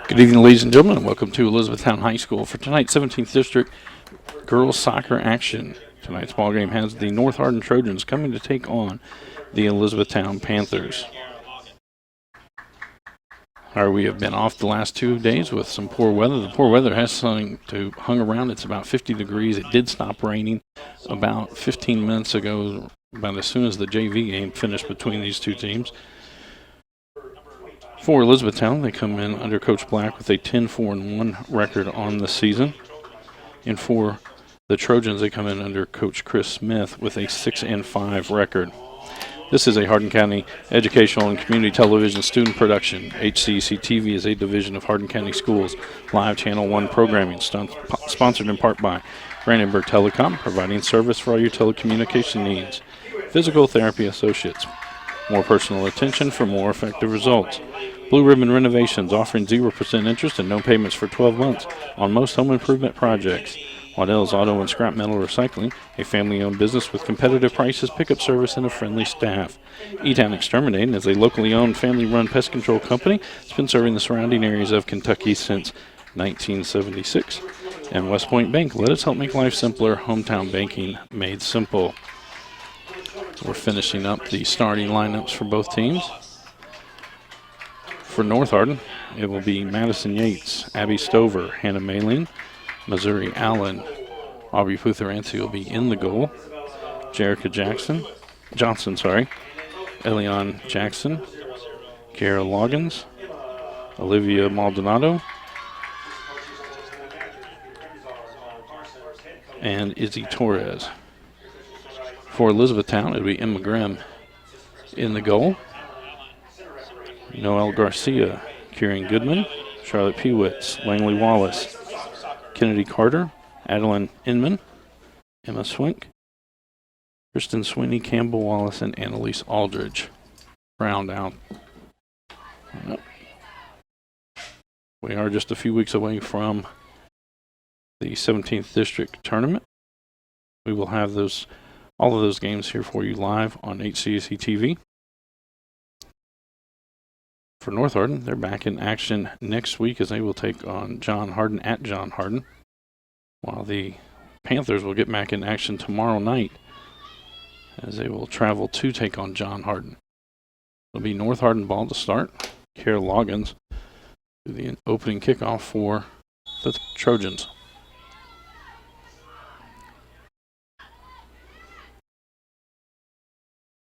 Good evening, ladies and gentlemen, and welcome to Elizabethtown High School for tonight's 17th District girls soccer action. Tonight's ball game has the North Hardin Trojans coming to take on the Elizabethtown Panthers. We have been off the last 2 days with some poor weather. The poor weather has hung around. It's about 50 degrees. It did stop raining about 15 minutes ago, about as soon as the JV game finished between these two teams. For Elizabethtown, they come in under Coach Black with a 10-4-1 record on the season. And for the Trojans, they come in under Coach Chris Smith with a 6-5 record. This is a Hardin County Educational and Community Television student production. HCEC-TV is a division of Hardin County Schools live Channel 1 programming, sponsored in part by Brandenburg Telecom, providing service for all your telecommunication needs. Physical Therapy Associates, more personal attention for more effective results. Blue Ribbon Renovations, offering 0% interest and no payments for 12 months on most home improvement projects. Waddell's Auto and Scrap Metal Recycling, a family-owned business with competitive prices, pickup service, and a friendly staff. E-Town Exterminating is a locally owned, family-run pest control company that's been serving the surrounding areas of Kentucky since 1976. And West Point Bank, let us help make life simpler, hometown banking made simple. We're finishing up the starting lineups for both teams. For North Hardin, it will be Madison Yates, Abby Stover, Hannah Maylene, Missouri Allen, Aubrey Putharancy will be in the goal. Jerica Johnson, Elion Jackson, Kara Loggins, Olivia Maldonado, and Izzy Torres. For Elizabethtown, it'll be Emma Grimm in the goal. Noelle Garcia, Kieran Goodman, Charlotte Pewitz, Langley Wallace, Kennedy Carter, Adeline Inman, Emma Swink, Kristen Sweeney, Campbell Wallace, and Annalise Aldridge round out. We are just a few weeks away from the 17th District Tournament. We will have all of those games here for you live on HCEC-TV. For North Hardin, they're back in action next week as they will take on John Hardin at John Hardin, while the Panthers will get back in action tomorrow night as they will travel to take on John Hardin. It'll be North Hardin ball to start. Kara Loggins do the opening kickoff for the Trojans.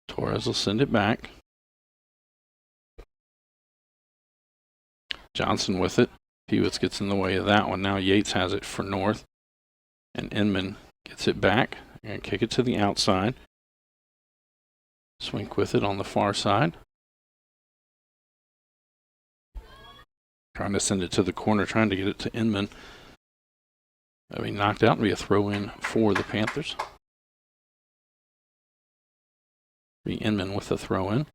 Torres will send it back. Johnson with it. Pewitz gets in the way of that one. Now Yates has it for North. And Inman gets it back. And kick it to the outside. Swink with it on the far side. Trying to send it to the corner, trying to get it to Inman. That'll be knocked out and be a throw in for the Panthers. Be Inman with the throw in.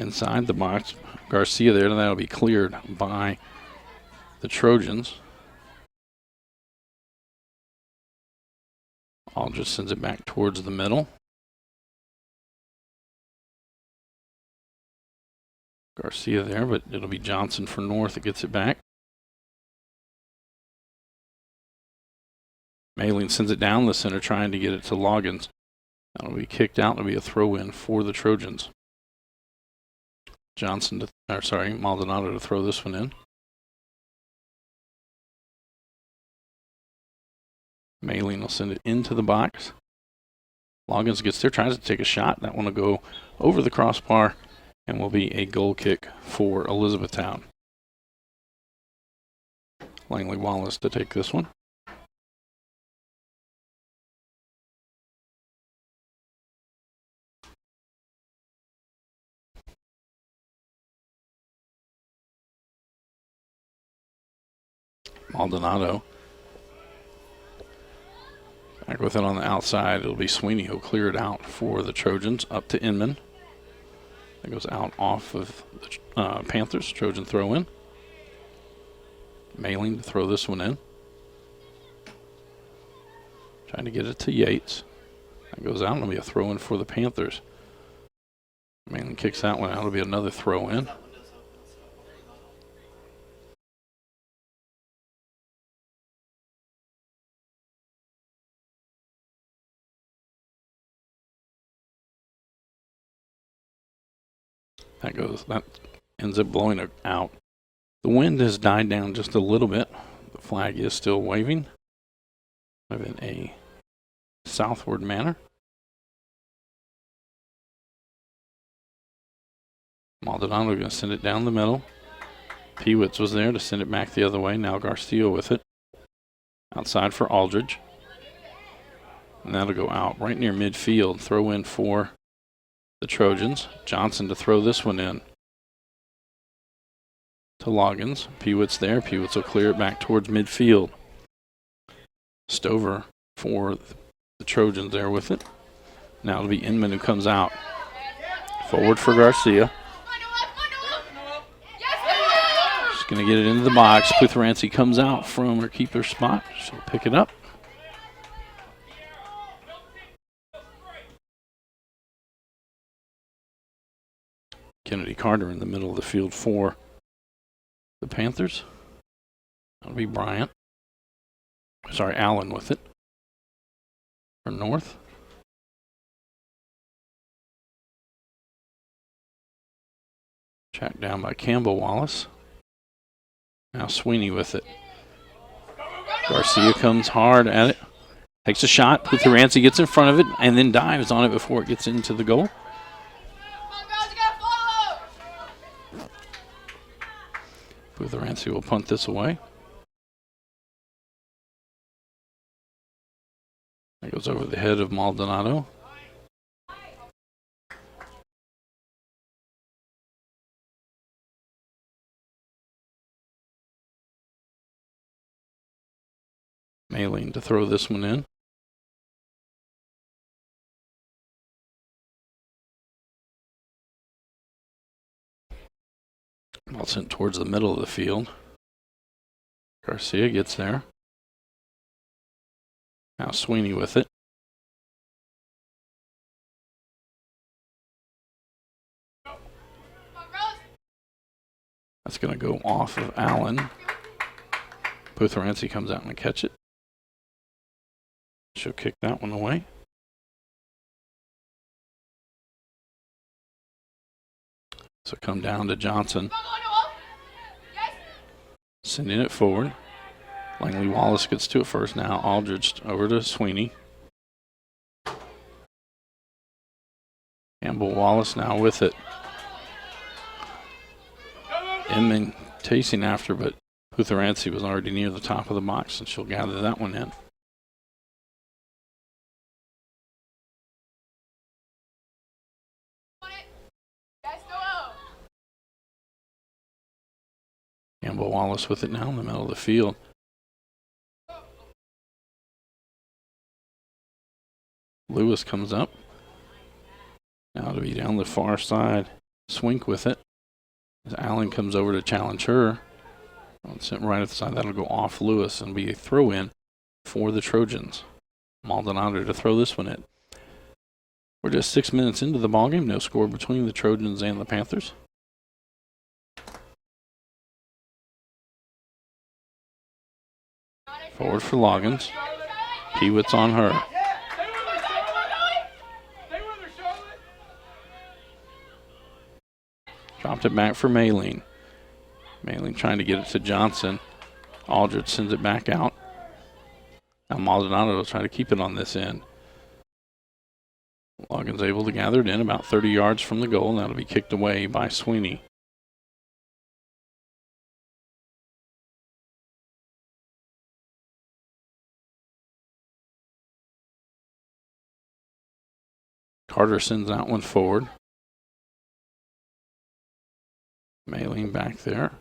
Inside the box, Garcia there, and that'll be cleared by the Trojans. Aldridge sends it back towards the middle. Garcia there, but it'll be Johnson for North that gets it back. Maylene sends it down the center, trying to get it to Loggins. That'll be kicked out. It'll be a throw-in for the Trojans. Maldonado to throw this one in. Maylene will send it into the box. Loggins gets there, tries to take a shot. That one will go over the crossbar and will be a goal kick for Elizabethtown. Langley Wallace to take this one. Maldonado back with it on the outside. It'll be Sweeney who'll clear it out for the Trojans up to Inman. It goes out off of the Panthers. Trojan throw in. Maylene to throw this one in. Trying to get it to Yates. That goes out, and it'll be a throw in for the Panthers. Malin kicks that one out. It'll be another throw in. That ends up blowing it out. The wind has died down just a little bit. The flag is still waving in a southward manner. Maldonado going to send it down the middle. Pewitz was there to send it back the other way. Now Garcia with it. Outside for Aldridge. And that'll go out right near midfield. Throw in for the Trojans. Johnson to throw this one in to Loggins. Pewitz there. Pewitz will clear it back towards midfield. Stover for the Trojans there with it. Now it'll be Inman who comes out. Forward for Garcia. Just going to get it into the box. Putherancy comes out from her keeper spot. She'll pick it up. Kennedy Carter in the middle of the field for the Panthers. That'll be Bryant. Sorry, Allen with it. For North. Tracked down by Campbell Wallace. Now Sweeney with it. Garcia comes hard at it. Takes a shot. Putherancy gets in front of it and then dives on it before it gets into the goal. Putherancy will punt this away. That goes over the head of Maldonado. Malin to throw this one in. Ball sent towards the middle of the field. Garcia gets there. Now Sweeney with it. That's going to go off of Allen. Putherancy comes out and catch it. She'll kick that one away. So come down to Johnson. Sending it forward. Langley Wallace gets to it first. Now Aldridge over to Sweeney. Campbell Wallace now with it. Inman chasing after, but Putherancy was already near the top of the box, and she'll gather that one in. Campbell Wallace with it now in the middle of the field. Lewis comes up. Now to be down the far side. Swink with it. As Allen comes over to challenge her. Sent right at the side. That'll go off Lewis and be a throw in for the Trojans. Maldonado to throw this one in. We're just 6 minutes into the ballgame. No score between the Trojans and the Panthers. Forward for Loggins. Pewitz on her. Dropped it back for Malin. Malin trying to get it to Johnson. Aldridge sends it back out. Now Maldonado will try to keep it on this end. Loggins able to gather it in about 30 yards from the goal. That'll be kicked away by Sweeney. Carter sends that one forward. Malin back there.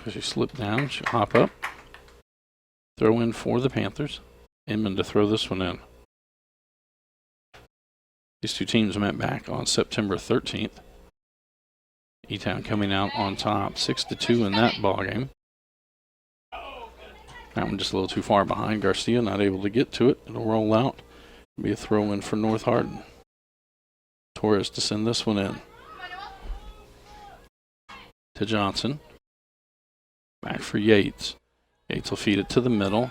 She slipped down. She'll hop up. Throw in for the Panthers. Inman to throw this one in. These two teams met back on September 13th. E-Town coming out on top 6-2 in that ball game. That one just a little too far behind. Garcia not able to get to it. It'll roll out. Be a throw in for North Hardin. Torres to send this one in. To Johnson. Back for Yates. Yates will feed it to the middle.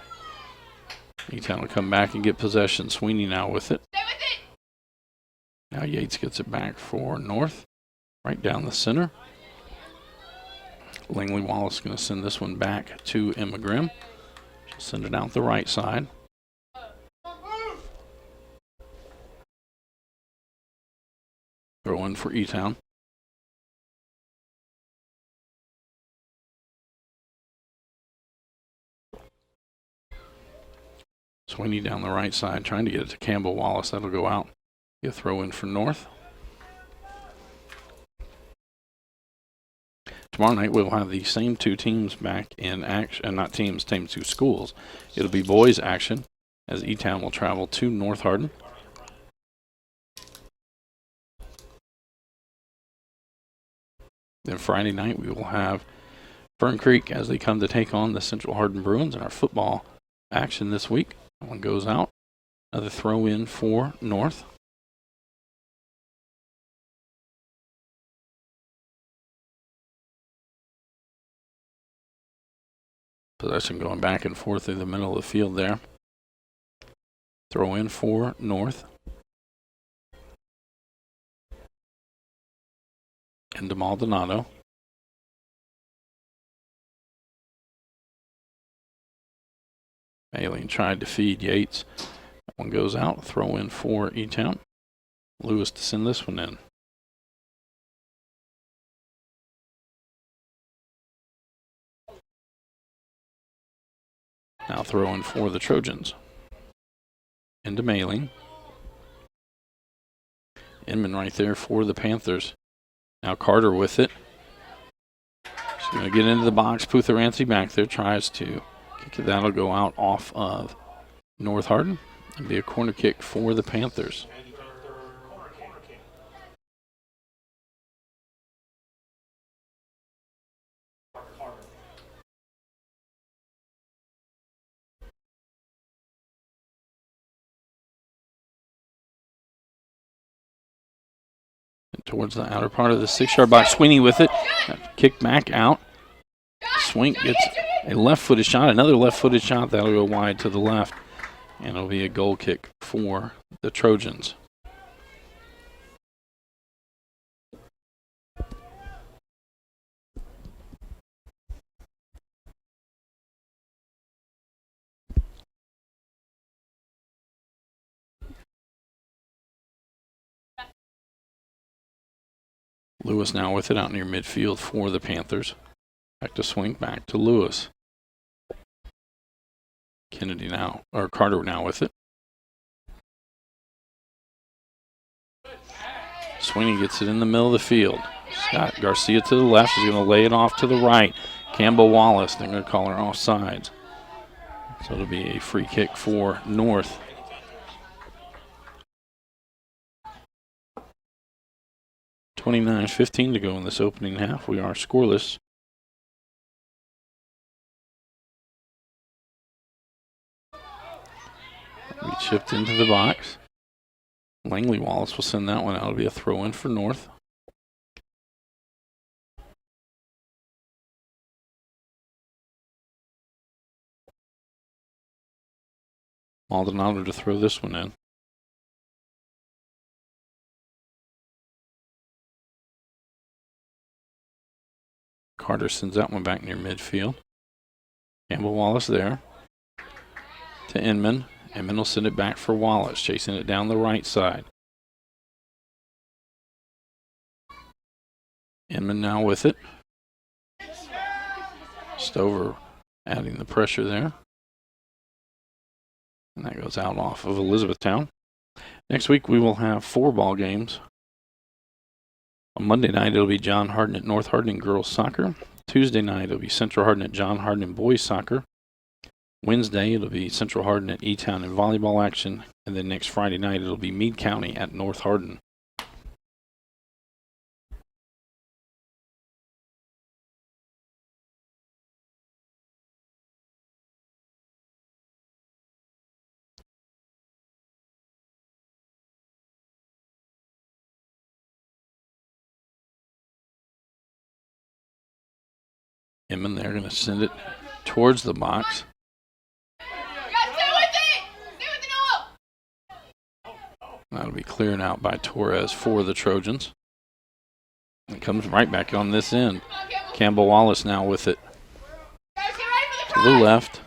E-Town will come back and get possession. Sweeney now with it. Now Yates gets it back for North. Right down the center. Langley Wallace is going to send this one back to Emma Grimm. She'll send it out the right side. Throw in for E-Town. Sweeney down the right side, trying to get it to Campbell Wallace. That'll go out. You throw in for North. Tomorrow night we'll have the same two teams back in action, not teams, same two schools. It'll be boys action as E-Town will travel to North Hardin. Then Friday night we will have Fern Creek as they come to take on the Central Hardin Bruins in our football action this week. That one goes out. Another throw in for North. Possession going back and forth through the middle of the field there. Throw in for North. Into Maldonado. Alien tried to feed Yates. That one goes out. Throw in for E-Town. Lewis to send this one in. Now throw in for the Trojans. Into Mailing. Inman right there for the Panthers. Now Carter with it. She's going to get into the box. Putharanthi back there tries to kick it. That'll go out off of North Hardin and be a corner kick for the Panthers. Towards the outer part of the 6-yard box. Sweeney with it. Kick back out. Swink gets a left-footed shot. Another left-footed shot. That'll go wide to the left. And it'll be a goal kick for the Trojans. Lewis now with it out near midfield for the Panthers. Back to Swing, back to Lewis. Kennedy now, or Carter now with it. Sweeney gets it in the middle of the field. Scott Garcia to the left. He's going to lay it off to the right. Campbell Wallace, they're going to call her offsides. So it'll be a free kick for North. .15 to go in this opening half. We are scoreless. We chipped into the box. Langley Wallace will send that one out. It'll be a throw in for North. Maldonado to throw this one in. Carter sends that one back near midfield. Campbell Wallace there. To Inman. Inman will send it back for Wallace, chasing it down the right side. Inman now with it. Stover adding the pressure there. And that goes out off of Elizabethtown. Next week we will have 4 ball games. On Monday night, it'll be John Hardin at North Hardin girls soccer. Tuesday night, it'll be Central Hardin at John Hardin boys soccer. Wednesday, it'll be Central Hardin at E-Town in volleyball action. And then next Friday night, it'll be Meade County at North Hardin. Inman there going to send it towards the box. That'll be cleared out by Torres for the Trojans. It comes right back on this end. Campbell Wallace now with it. To the left.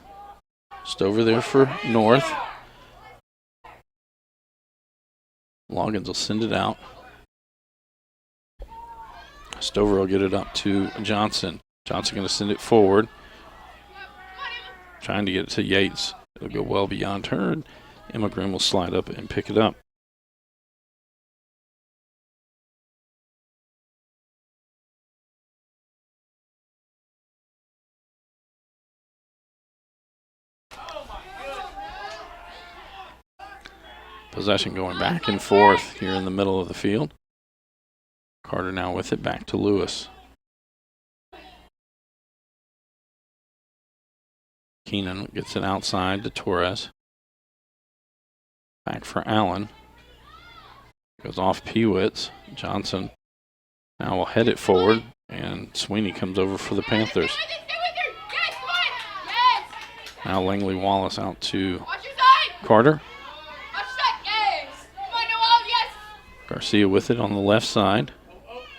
Just over there for North. Loggins will send it out. Stover will get it up to Johnson. Johnson going to send it forward. Trying to get it to Yates. It'll go well beyond her. Emma Grimm will slide up and pick it up. Possession going back and forth here in the middle of the field. Carter now with it back to Lewis. Keenan gets it outside to Torres. Back for Allen. Goes off Pewitz. Johnson now will head it forward, and Sweeney comes over for the Panthers. Now Langley Wallace out to Carter. Garcia with it on the left side.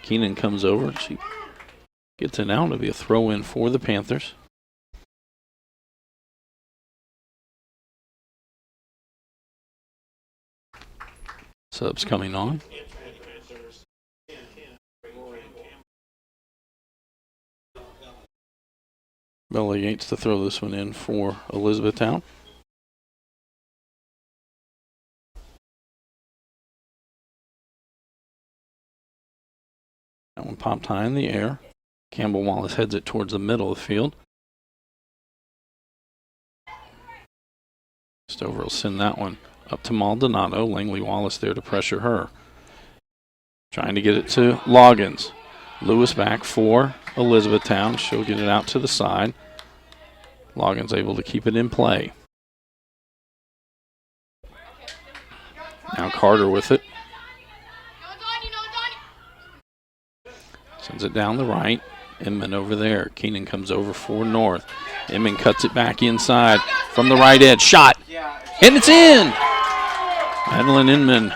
Keenan comes over. She gets it out. It'll be a throw in for the Panthers. Subs coming on. Bella Yates to throw this one in for Elizabethtown. That one popped high in the air. Campbell Wallace heads it towards the middle of the field. Stover will send that one up to Maldonado. Langley Wallace there to pressure her. Trying to get it to Loggins. Lewis back for Elizabethtown. She'll get it out to the side. Loggins able to keep it in play. Now Carter with it. Sends it down the right. Inman over there. Keenan comes over for North. Inman cuts it back inside from the right edge. Shot. And it's in. Madeline Inman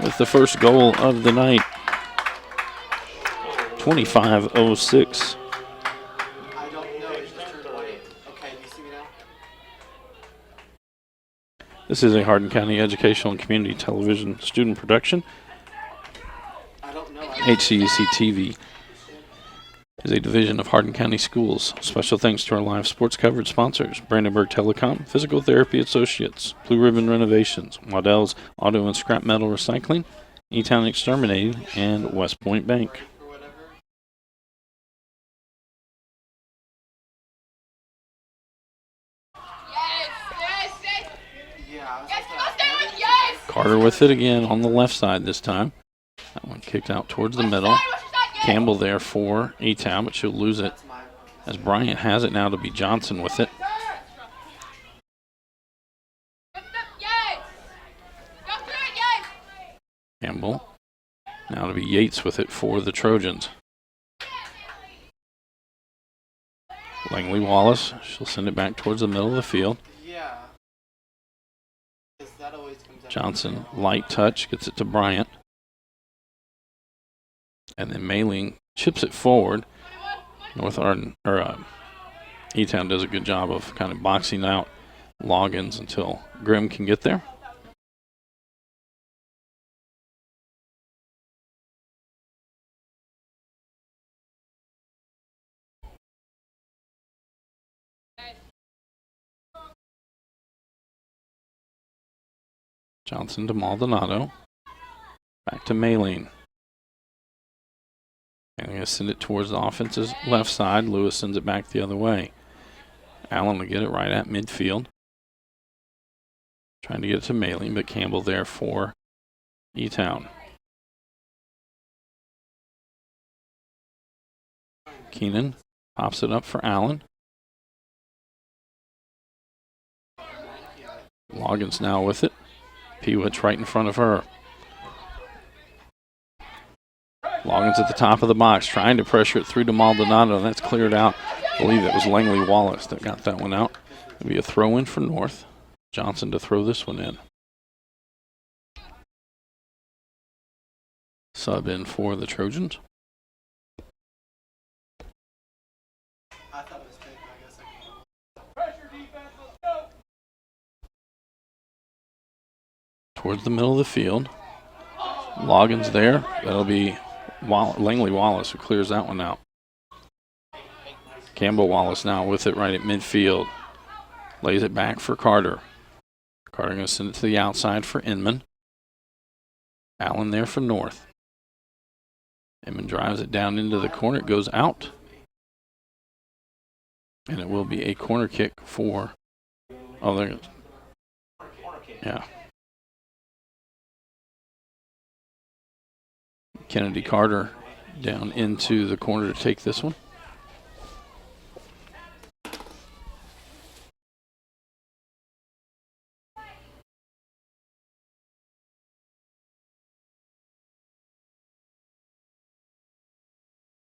with the first goal of the night. 25:06. This is a Hardin County Educational and Community Television student production. HCEC-TV is a division of Hardin County Schools. Special thanks to our live sports coverage sponsors: Brandenburg Telecom, Physical Therapy Associates, Blue Ribbon Renovations, Waddell's Auto and Scrap Metal Recycling, E-Town Exterminating, and West Point Bank. Carter with it again on the left side this time. That one kicked out towards the middle. Campbell there for E-Town, but she'll lose it as Bryant has it now to be Johnson with it. Campbell now to be Yates with it for the Trojans. Langley Wallace, she'll send it back towards the middle of the field. Johnson, light touch, gets it to Bryant. And then Mayling chips it forward. North Arden, E-Town does a good job of kind of boxing out Loggins until Grimm can get there. Johnson to Maldonado. Back to Mayling. And they're going to send it towards the offense's left side. Lewis sends it back the other way. Allen will get it right at midfield. Trying to get it to Mayling, but Campbell there for E-Town. Keenan pops it up for Allen. Loggins now with it. Pewitz right in front of her. Loggins at the top of the box, trying to pressure it through to Maldonado. That's cleared out believe it was Langley Wallace that got that one out. It'll be a throw in for North. Johnson to throw this one in. Sub in for the Trojans. Towards the middle of the field. Loggins there. That'll be Langley Wallace who clears that one out. Campbell Wallace now with it right at midfield. Lays it back for Carter. Carter going to send it to the outside for Inman. Allen there for North. Inman drives it down into the corner. It goes out. And it will be a corner kick for... Oh, there it goes. Yeah. Kennedy Carter down into the corner to take this one.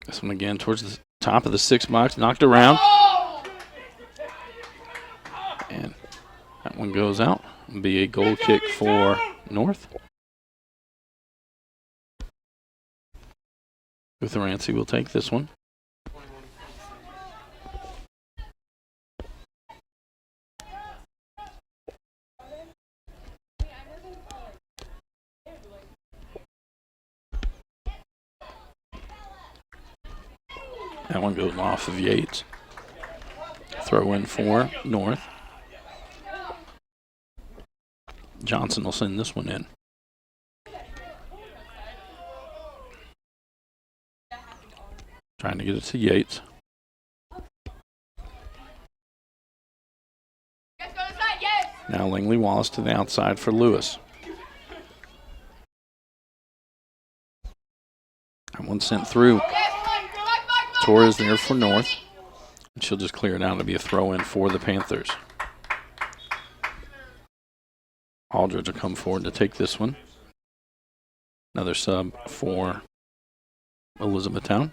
This one again towards the top of the 6 box, knocked around. And that one goes out. It'll be a goal kick for North. Utherancy will take this one. That one goes off of Yates. Throw in for North. Johnson will send this one in. Trying to get it to Yates. Now Langley Wallace to the outside for Lewis. That one sent through. Torres there for North. And she'll just clear it out to be a throw in for the Panthers. Aldridge will come forward to take this one. Another sub for Elizabethtown.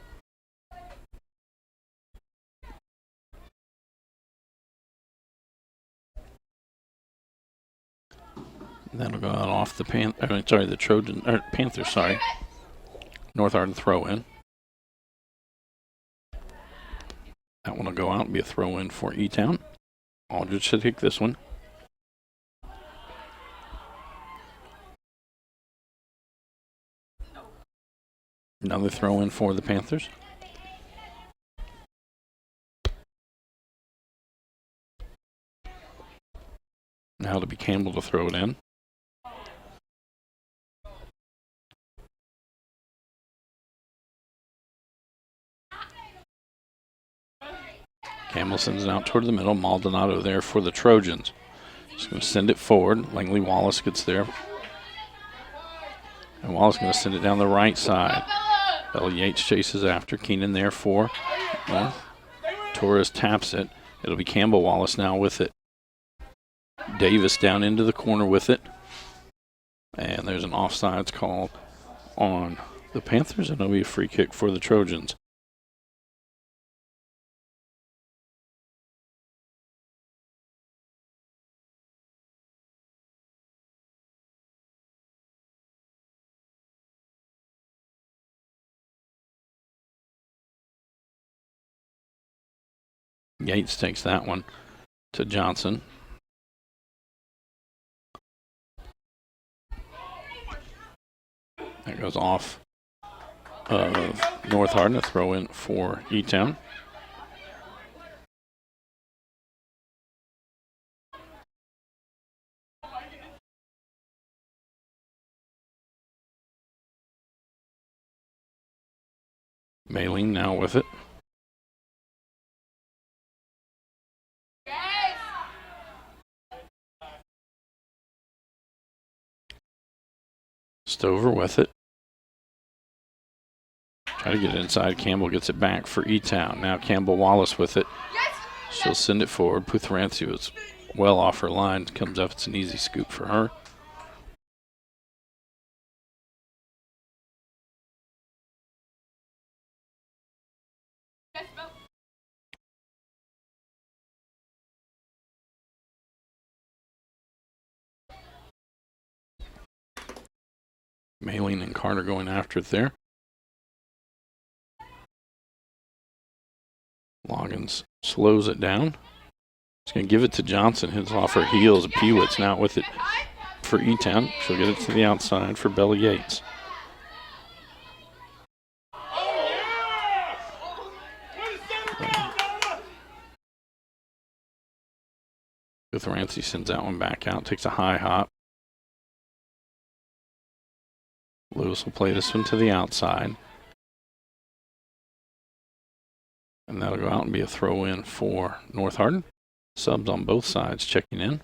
That'll go out off the Panthers, sorry. North Arden throw in. That one will go out and be a throw in for E-Town. Aldridge should take this one. Another throw in for the Panthers. Now it'll be Campbell to throw it in. Campbell sends it out toward the middle. Maldonado there for the Trojans. Just going to send it forward. Langley Wallace gets there. And Wallace going to send it down the right side. Bella Yates chases after. Keenan there for North. Torres taps it. It'll be Campbell Wallace now with it. Davis down into the corner with it. And there's an offsides call on the Panthers. And it'll be a free kick for the Trojans. Yates takes that one to Johnson. That goes off of North Hardin, a throw in for E-Town. Maylene now with it. Stover with it. Try to get it inside. Campbell gets it back for E-Town. Now Campbell Wallace with it. She'll send it forward. Putheranthi was well off her line. Comes up. It's an easy scoop for her. Maylene and Carter going after it there. Loggins slows it down. He's going to give it to Johnson. Hits off her heels. Peewit's now with it for E-Town. She'll get it to the outside for Bella Yates. With Rancy sends that one back out. Takes a high hop. Lewis will play this one to the outside. And that'll go out and be a throw in for North Hardin. Subs on both sides checking in.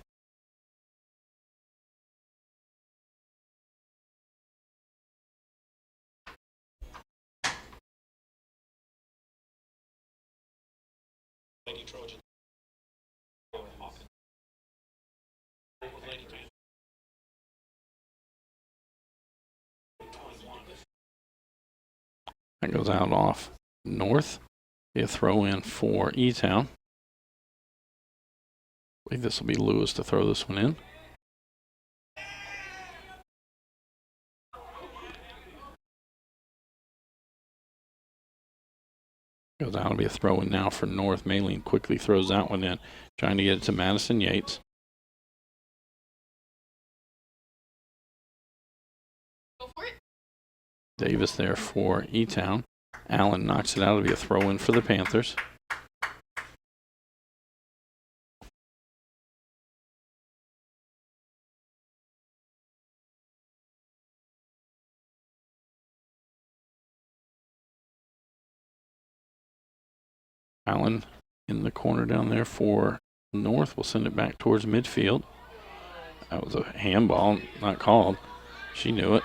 That goes out off North. Be a throw in for E-Town. I believe this will be Lewis to throw this one in. Goes out to be a throw in now for North. Maylene quickly throws that one in, trying to get it to Madison Yates. Go for it. Davis there for E-Town. Allen knocks it out. It'll be a throw in for the Panthers. Allen in the corner down there for North. Will send it back towards midfield. That was a handball, not called. She knew it.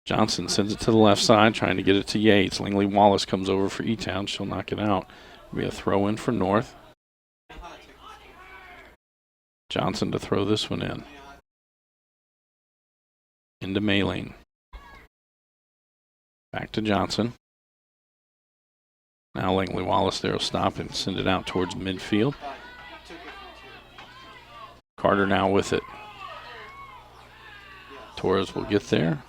Johnson sends it to the left side, trying to get it to Yates. Langley Wallace comes over for E-Town. She'll knock it out. It'll be a throw in for North. Johnson to throw this one in. Into Maylene. Back to Johnson. Now Langley Wallace there will stop and send it out towards midfield. Carter now with it. Torres will get there.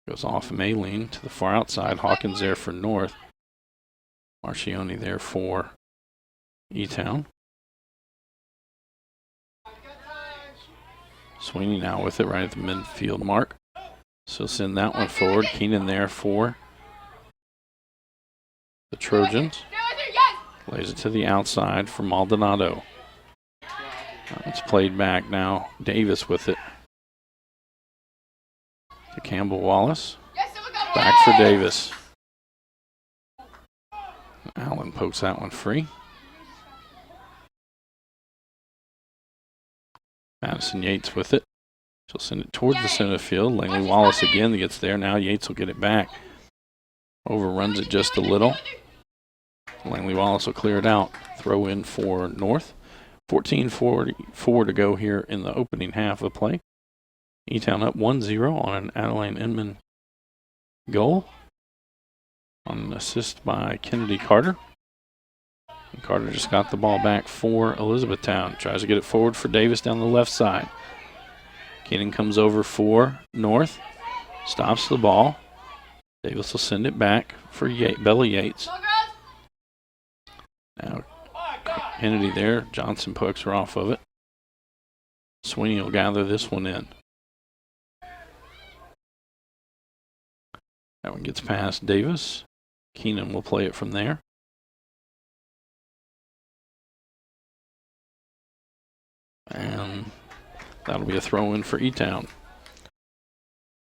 Goes off Maylene to the far outside. Hawkins there for North. Marcioni there for E-Town. Sweeney now with it right at the midfield mark. So send that one forward. Keenan there for the Trojans. Lays it to the outside for Maldonado. It's played back now. Davis with it. To Campbell Wallace. Back for Davis. Allen pokes that one free. Madison Yates with it. She'll send it towards the center field. Langley Wallace again gets there. Now Yates will get it back. Overruns it just a little. Langley Wallace will clear it out. Throw in for North. 14:44 to go here in the opening half of play. E-Town up 1-0 on an Adeline Inman goal. On an assist by Kennedy Carter. And Carter just got the ball back for Elizabethtown. Tries to get it forward for Davis down the left side. Keenan comes over for North. Stops the ball. Davis will send it back for Bella Yates. Now Kennedy there. Johnson pokes her off of it. Sweeney will gather this one in. That one gets past Davis. Keenan will play it from there. And that'll be a throw in for E-Town.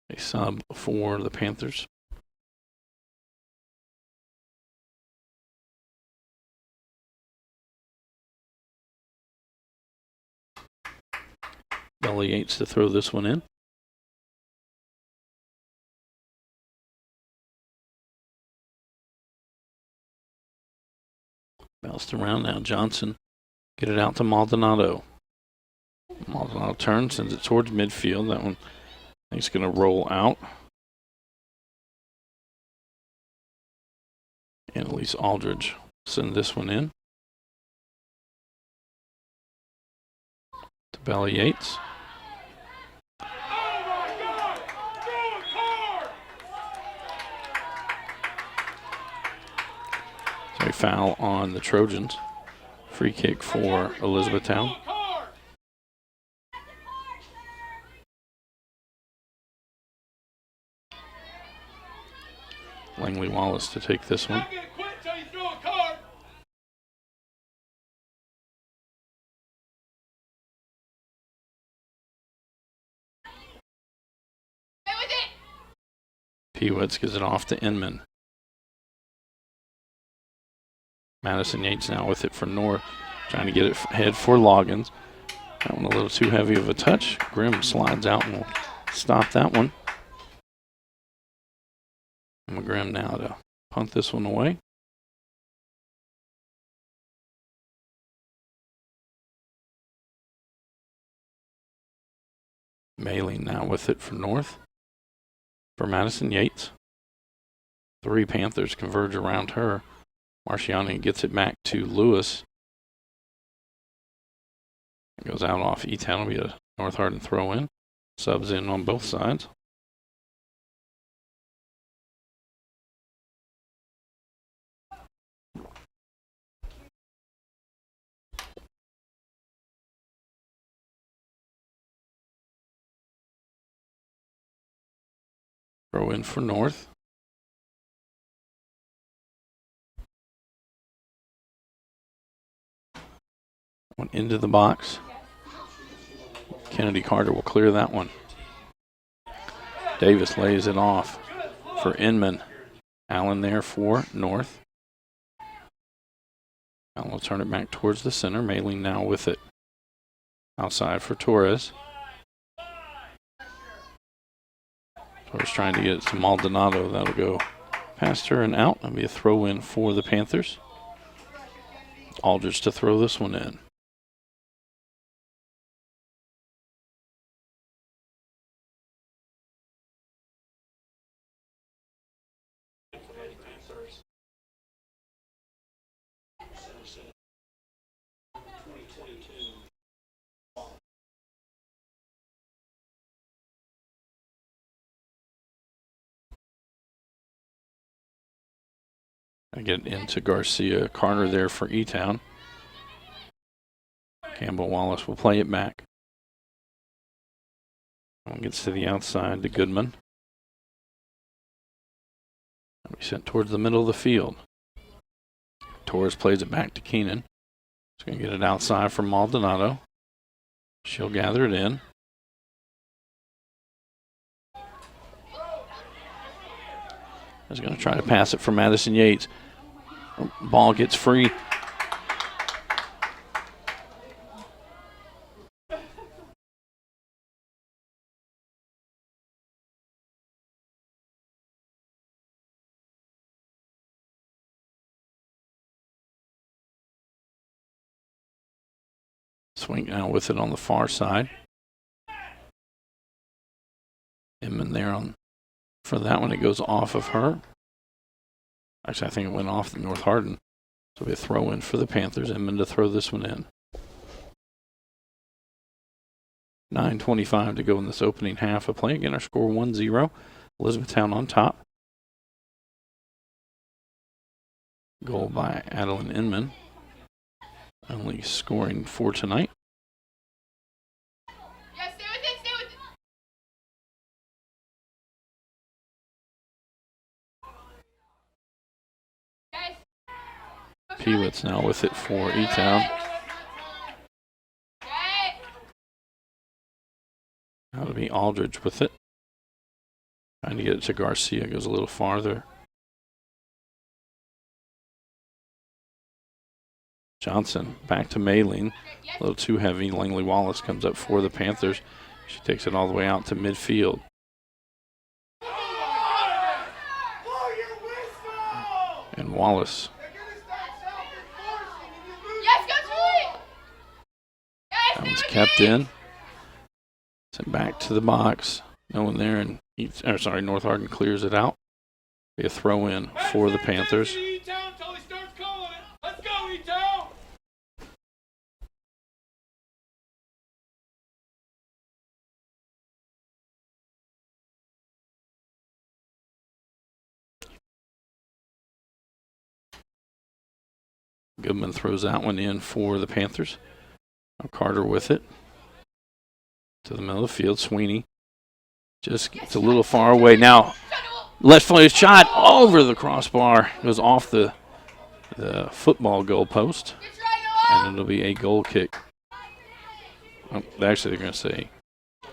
A sub for the Panthers. Bella Yates to throw this one in. Bounced around now. Johnson get it out to Maldonado. Maldonado turns, sends it towards midfield. That one he's going to roll out. And Elise Aldridge send this one in. To Bella Yates. foul on the Trojans. Free kick for Elizabethtown. Langley Wallace to take this one. Pewitz gives it off to Inman. Madison Yates now with it for North, trying to get it ahead for Loggins. That one a little too heavy of a touch. Grimm slides out and will stop that one. McGrimm now to punt this one away. Mailing now with it for North. For Madison Yates. 3 Panthers converge around her. Marciani gets it back to Lewis. It goes out off E-Town. It'll be a North Hardin throw in. Subs in on both sides. Throw in for North. One into the box. Kennedy Carter will clear that one. Davis lays it off for Inman. Allen there for North. Allen will turn it back towards the center. Mailing now with it. Outside for Torres. Torres trying to get it to Maldonado. That'll go past her and out. That'll be a throw in for the Panthers. Aldridge to throw this one in. I get into Garcia. Carter there for E-Town. Campbell Wallace will play it back. One gets to the outside to Goodman. That'll be sent towards the middle of the field. Torres plays it back to Keenan. He's going to get it outside from Maldonado. She'll gather it in. He's going to try to pass it for Madison Yates. Ball gets free. Swing now with it on the far side. Inman there on for that one. It goes off of her. Actually, I think it went off the North Hardin. So we throw in for the Panthers. Inman to throw this one in. 9:25 to go in this opening half of play. Again, our score 1-0. Elizabethtown on top. Goal by Adeline Inman. Only scoring 4 tonight. Yeah, stay with it, stay with it. Guys. Pewitz now with it for E-Town. That'll be Aldridge with it. Trying to get it to Garcia. Goes a little farther. Johnson back to Mayling. A little too heavy. Langley Wallace comes up for the Panthers. She takes it all the way out to midfield. And Wallace. That one's kept in. Sent back to the box. No one there, and North Hardin clears it out. Be a throw in for the Panthers. Goodman throws that one in for the Panthers. Now Carter with it to the middle of the field. Sweeney just gets a little far away. Now left footed shot over the crossbar. It was off the football goal post, and it'll be a goal kick. Oh, actually, they're going to say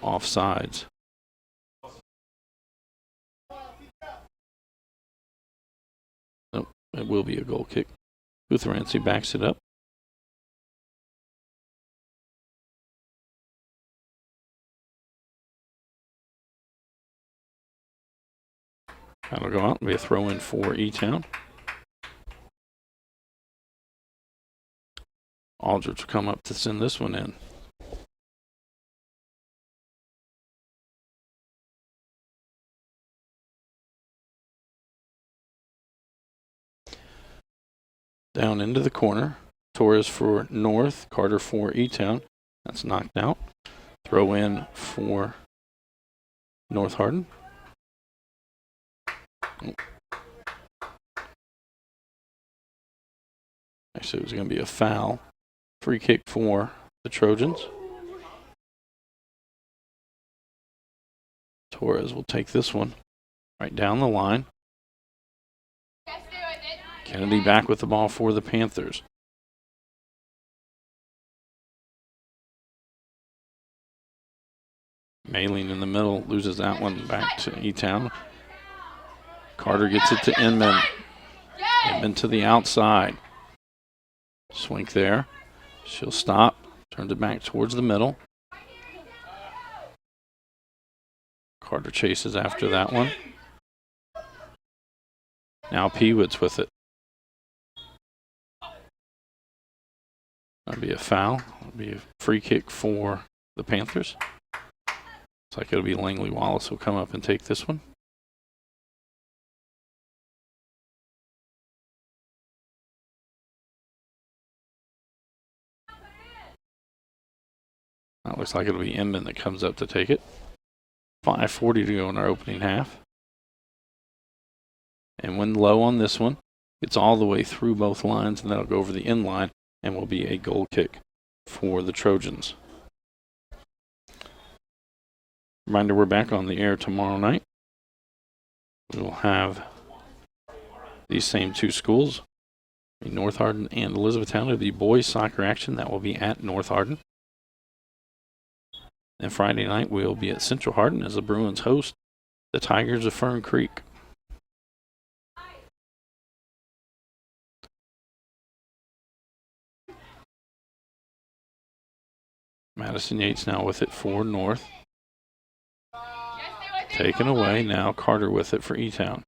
offsides. Nope, it will be a goal kick. Butherancy backs it up. That'll go out and be a throw in for E-Town. Aldridge will come up to send this one in. Down into the corner. Torres for North, Carter for E-Town. That's knocked out. Throw in for North Hardin. Actually, it was going to be a foul. Free kick for the Trojans. Torres will take this one right down the line. Kennedy back with the ball for the Panthers. Maling in the middle, loses that one back to E-Town. Carter gets it to Inman. Inman to the outside. Swink there. She'll stop. Turns it back towards the middle. Carter chases after that one. Now Pewitz with it. That'll be a foul. That'll be a free kick for the Panthers. Looks like it'll be Langley Wallace who'll come up and take this one. That looks like it'll be Inman that comes up to take it. 5:40 to go in our opening half. And when low on this one, it's all the way through both lines, and that'll go over the end line and will be a goal kick for the Trojans. Reminder, we're back on the air tomorrow night. We will have these same two schools, North Hardin and Elizabethtown. It'll be boys soccer action. That will be at North Hardin. And Friday night, we'll be at Central Hardin as the Bruins host the Tigers of Fern Creek. Madison Yates now with it for North. Taken away. Now Carter with it for E-Town.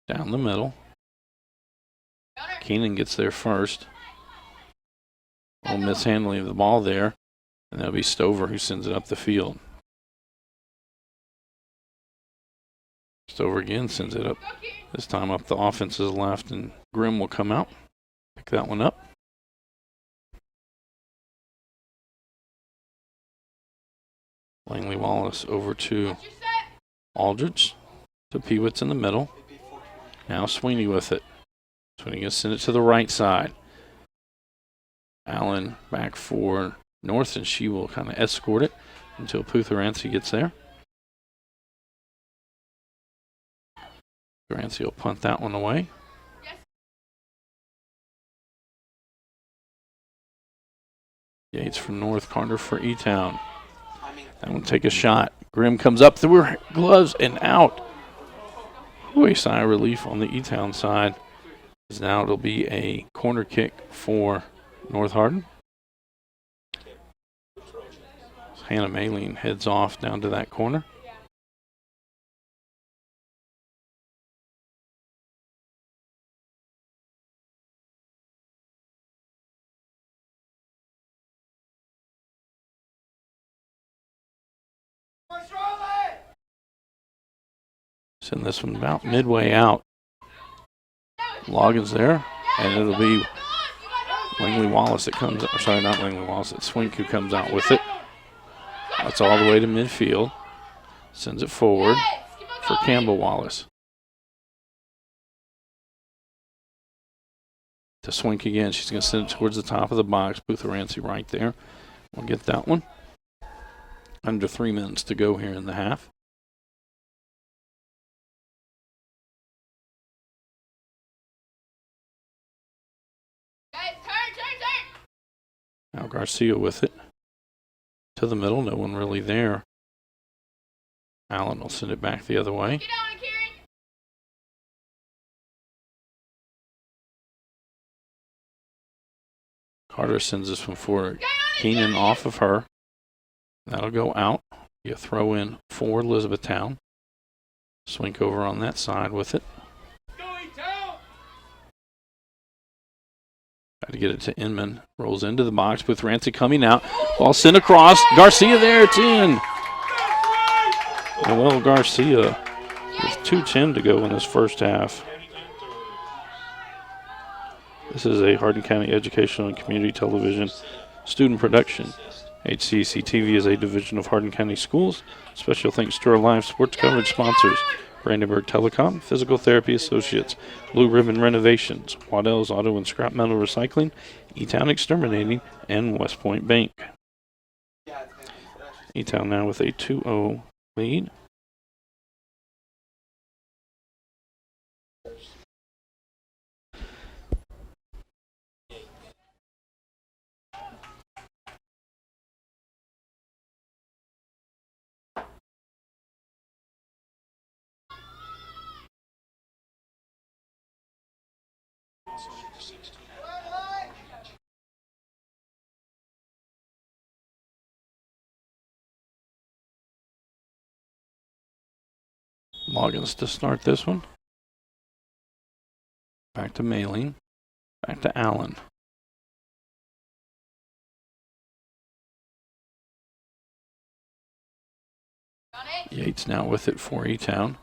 Down the middle. Keenan gets there first. A little mishandling of the ball there. And that'll be Stover who sends it up the field. Stover again sends it up. This time up the offense's left, and Grimm will come out. Pick that one up. Langley Wallace over to Aldridge. To Pewitz in the middle. Now Sweeney with it. Sweeney going to send it to the right side. Allen back for North, and she will kind of escort it until Putherancy gets there. Putherancy will punt that one away. Yates from North, Carter for E-Town. That one take a shot. Grimm comes up through her gloves and out. A sigh of relief on the E-Town side. Now it'll be a corner kick for North Hardin. Hannah Maline heads off down to that corner. Send this one about midway out. Logan's there, and it'll be Langley Wallace that comes up. Sorry, not Langley Wallace. It's Swink who comes out with it. That's all the way to midfield. Sends it forward for Campbell Wallace. to Swink again. She's going to send it towards the top of the box. Bootherancy right there. We'll get that one. Under 3 minutes to go here in the half. Now Garcia with it. To the middle. No one really there. Allen will send it back the other way. Carter sends this one forward. Keenan off of her. That'll go out. You throw in for Elizabethtown. Swink over on that side with it. Got to get it to Inman. Rolls into the box with Rancy coming out. Ball sent across. Garcia there. It's in. Noel Garcia with 2:10 to go in this first half. This is a Hardin County Educational and Community Television student production. HCEC-TV is a division of Hardin County Schools. Special thanks to our live sports coverage sponsors: Brandenburg Telecom, Physical Therapy Associates, Blue Ribbon Renovations, Waddell's Auto and Scrap Metal Recycling, E-Town Exterminating, and West Point Bank. E-Town now with a 2-0 lead. Loggins to start this one. Back to Mailing. Back to Allen. Yates now with it for E-Town.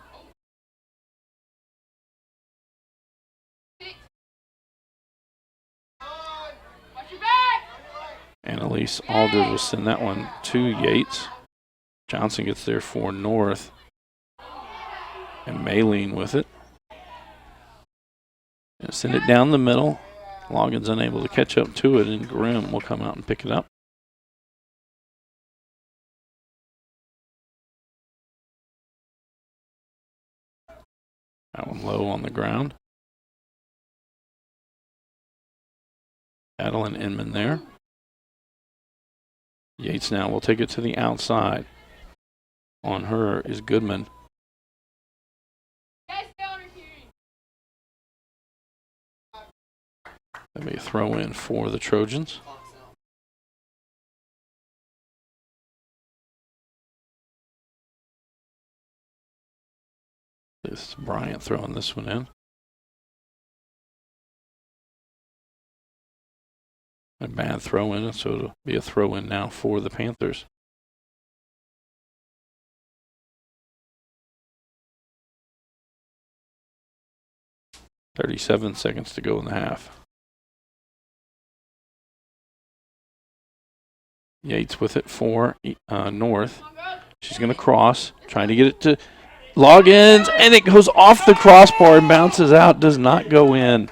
Annalise Alders will send that one to Yates. Johnson gets there for North. And Maylene with it. And send it down the middle. Logan's unable to catch up to it, and Grimm will come out and pick it up. That one low on the ground. Adeline Inman there. Yates now will take it to the outside. On her is Goodman. That'll be a throw in for the Trojans. This is Bryant throwing this one in. A bad throw in, so it'll be a throw in now for the Panthers. .37 seconds to go in the half. Yates with it for North. She's going to cross, trying to get it to Loggins, and it goes off the crossbar and bounces out, does not go in.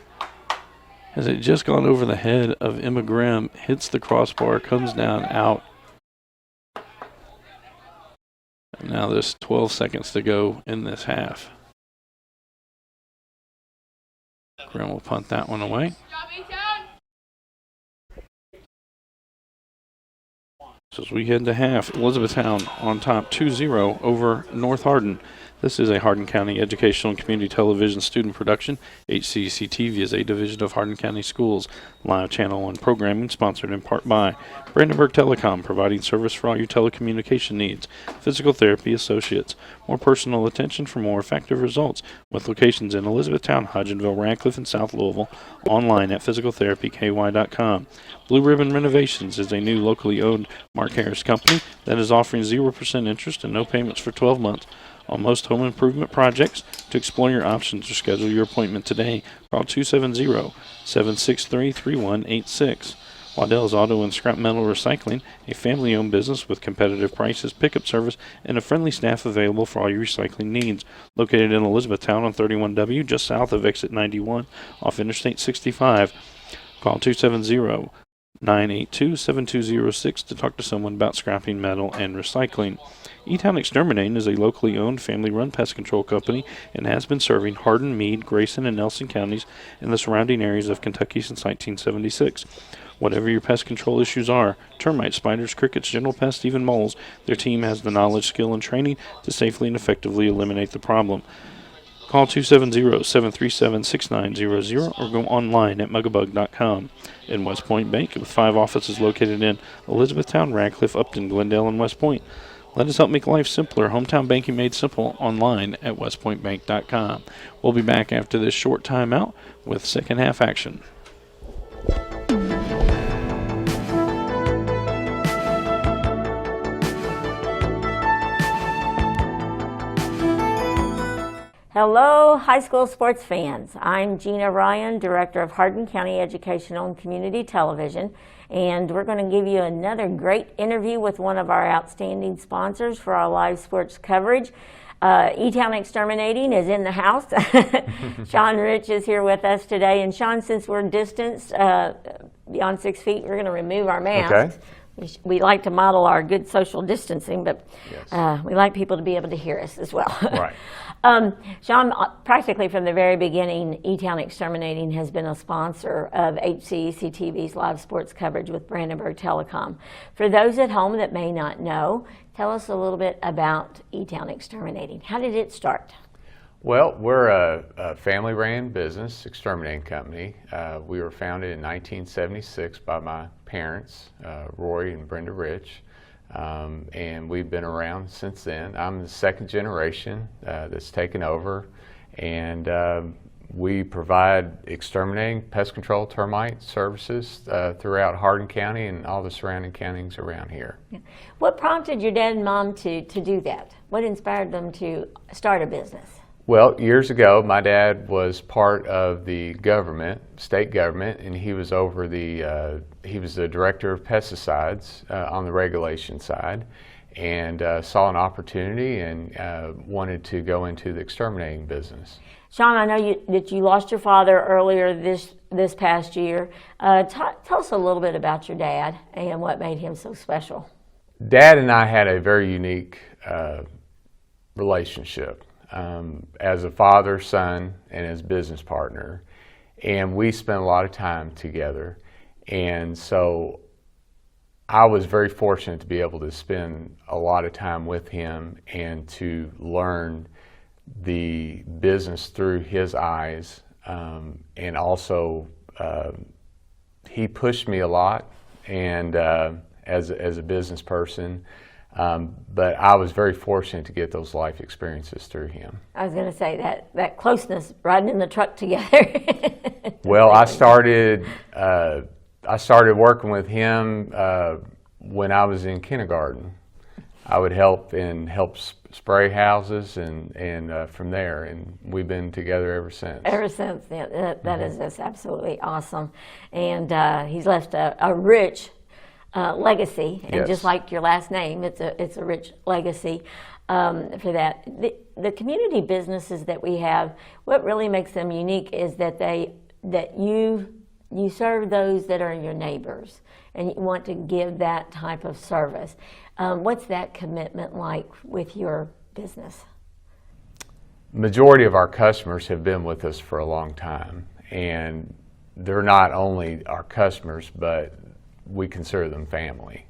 Has it just gone over the head of Emma Grimm, hits the crossbar, comes down, out. And now there's 12 seconds to go in this half. Grimm will punt that one away. So as we head to half, Elizabethtown on top 2-0 over North Hardin. This is a Hardin County Educational and Community Television student production. HCEC-TV is a division of Hardin County Schools. Live Channel 1 programming sponsored in part by Brandenburg Telecom, providing service for all your telecommunication needs. Physical Therapy Associates, more personal attention for more effective results, with locations in Elizabethtown, Hodgenville, Radcliffe, and South Louisville. Online at physicaltherapyky.com. Blue Ribbon Renovations is a new locally owned Mark Harris company that is offering 0% interest and no payments for 12 months on most home improvement projects. To explore your options or schedule your appointment today, call 270-763-3186. Waddell's Auto and Scrap Metal Recycling, a family-owned business with competitive prices, pickup service, and a friendly staff available for all your recycling needs. Located in Elizabethtown on 31W, just south of exit 91, off Interstate 65. Call 270-982-7206 to talk to someone about scrapping metal and recycling. E-Town Exterminating is a locally owned, family-run pest control company and has been serving Hardin, Meade, Grayson, and Nelson counties and the surrounding areas of Kentucky since 1976. Whatever your pest control issues are, termites, spiders, crickets, general pests, even moles, their team has the knowledge, skill, and training to safely and effectively eliminate the problem. Call 270-737-6900 or go online at mugabug.com. In West Point Bank, with 5 offices located in Elizabethtown, Radcliffe, Upton, Glendale, and West Point. Let us help make life simpler. Hometown banking made simple online at westpointbank.com. We'll be back after this short timeout with second half action. Hello, high school sports fans. I'm Gina Ryan, Director of Hardin County Educational and Community Television, and we're going to give you another great interview with one of our outstanding sponsors for our live sports coverage. E-Town Exterminating is in the house. Sean Rich is here with us today, and Sean, since we're distanced beyond 6 feet, we're going to remove our masks. Okay. We like to model our good social distancing, but yes, we like people to be able to hear us as well. Right. Sean, practically from the very beginning, E-Town Exterminating has been a sponsor of HCEC-TV's live sports coverage with Brandenburg Telecom. For those at home that may not know, tell us a little bit about E-Town Exterminating. How did it start? Well, we're a family-ran business, exterminating company. We were founded in 1976 by my parents, Roy and Brenda Rich. And we've been around since then. I'm the second generation that's taken over, and we provide exterminating pest control termite services throughout Hardin County and all the surrounding counties around here. Yeah. What prompted your dad and mom to do that? What inspired them to start a business? Well, years ago, my dad was part of the government, state government, and he was over he was the director of pesticides on the regulation side, and saw an opportunity and wanted to go into the exterminating business. Sean, I know that you lost your father earlier this past year. Tell us a little bit about your dad and what made him so special. Dad and I had a very unique relationship. As a father, son, and as business partner, and we spent a lot of time together, and so I was very fortunate to be able to spend a lot of time with him and to learn the business through his eyes, and also he pushed me a lot, and as a business person. But I was very fortunate to get those life experiences through him. I was going to say that closeness, riding in the truck together. Well, I started working with him when I was in kindergarten. I would help spray houses, and from there, and we've been together ever since. Ever since, yeah, that is just absolutely awesome, and he's left a rich legacy, and yes, just like your last name, it's a rich legacy for that. The community businesses that we have, what really makes them unique is that you serve those that are your neighbors, and you want to give that type of service. What's that commitment like with your business? Majority of our customers have been with us for a long time, and they're not only our customers, but we consider them family,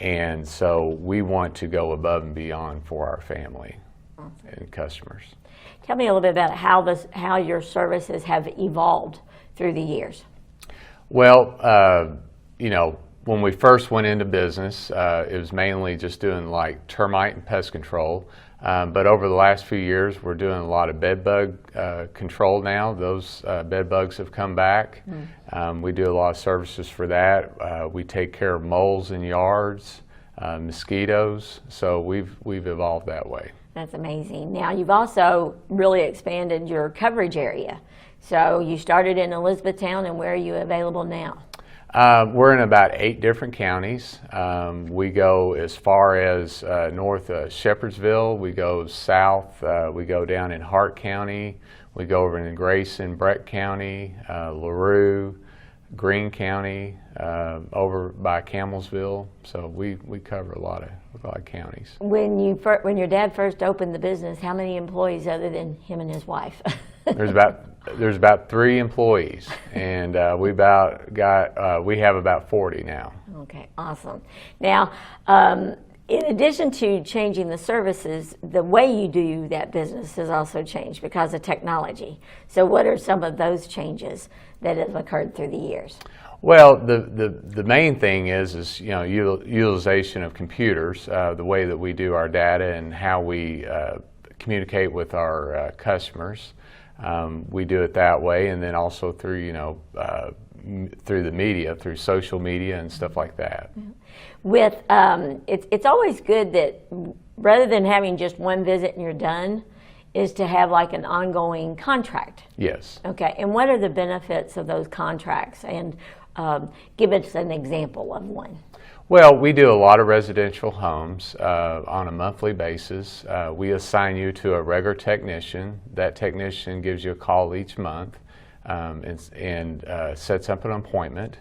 and so we want to go above and beyond for our family and customers. Tell me a little bit about how your services have evolved through the years. Well, when we first went into business, it was mainly just doing like termite and pest control. But over the last few years, we're doing a lot of bed bug control now. Those bed bugs have come back. We do a lot of services for that. We take care of moles in yards, mosquitoes. So we've evolved that way. That's amazing. Now you've also really expanded your coverage area. So you started in Elizabethtown, and where are you available now? We're in about 8 different counties. We go as far as north of Shepherdsville. We go south. We go down in Hart County. We go over in Grayson, Brett County, LaRue, Greene County, over by Campbellsville. So we cover a lot of counties. When your dad first opened the business, how many employees other than him and his wife? There's about 3 employees, and we have about 40 now. Okay, awesome. Now, in addition to changing the services, the way you do that business has also changed because of technology. So what are some of those changes that have occurred through the years? Well, the main thing is utilization of computers, the way that we do our data and how we communicate with our customers. We do it that way, and then also through through the media, through social media and stuff like that. With it's always good that rather than having just one visit and you're done, is to have like an ongoing contract. Yes. Okay, and what are the benefits of those contracts? And give us an example of one. Well, we do a lot of residential homes on a monthly basis. We assign you to a regular technician. That technician gives you a call each month and sets up an appointment,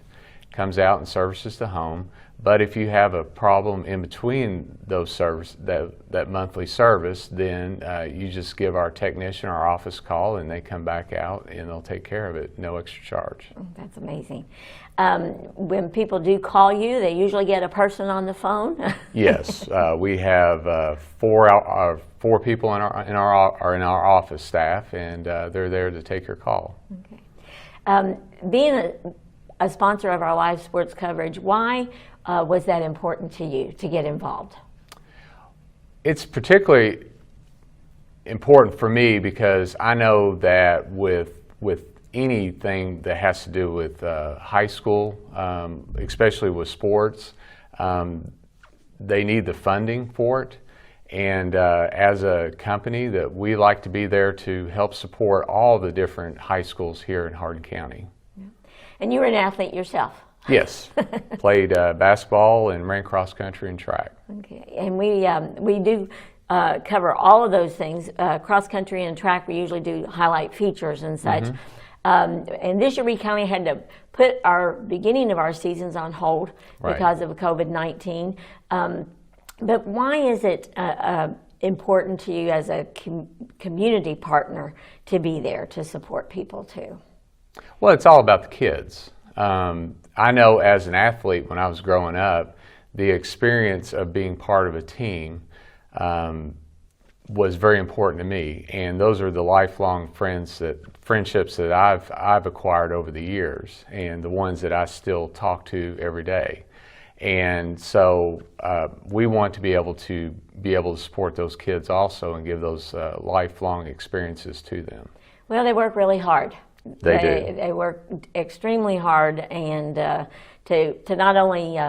comes out and services the home. But if you have a problem in between those that monthly service, then you just give our technician, our office call, and they come back out and they'll take care of it, no extra charge. Oh, that's amazing. When people do call you, they usually get a person on the phone. Yes, we have 4 people in our office staff, and they're there to take your call. Okay. Being a sponsor of our live sports coverage, why was that important to you to get involved? It's particularly important for me because I know that with anything that has to do with high school, especially with sports, they need the funding for it. And as a company, that we like to be there to help support all the different high schools here in Hardin County. Yeah. And you were an athlete yourself. Yes, played basketball and ran cross country and track. Okay, and we do cover all of those things. Cross country and track, we usually do highlight features and such. And this year we kind of had to put our beginning of our seasons on hold because of COVID-19. But why is it important to you as a community partner to be there to support people too? Well, it's all about the kids. I know as an athlete when I was growing up, the experience of being part of a team was very important to me, and those are the lifelong friendships that I've acquired over the years, and the ones that I still talk to every day. And so we want to be able to support those kids also and give those lifelong experiences to them. Well, they work really hard. They do. They work extremely hard, and to not only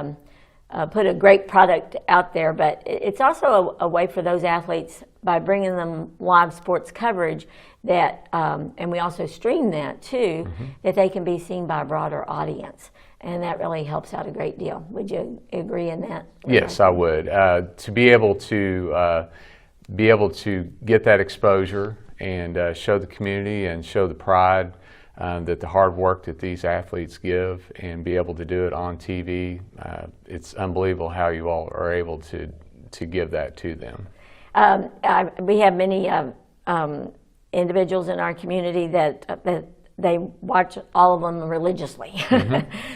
put a great product out there, but it's also a way for those athletes, by bringing them live sports coverage, that and we also stream that too, that they can be seen by a broader audience, and that really helps out a great deal. Would you agree in that? Yes, I would. To be able to get that exposure and show the community and show the pride that the hard work that these athletes give, and be able to do it on TV, it's unbelievable how you all are able to give that to them. We have many individuals in our community that they watch all of them religiously.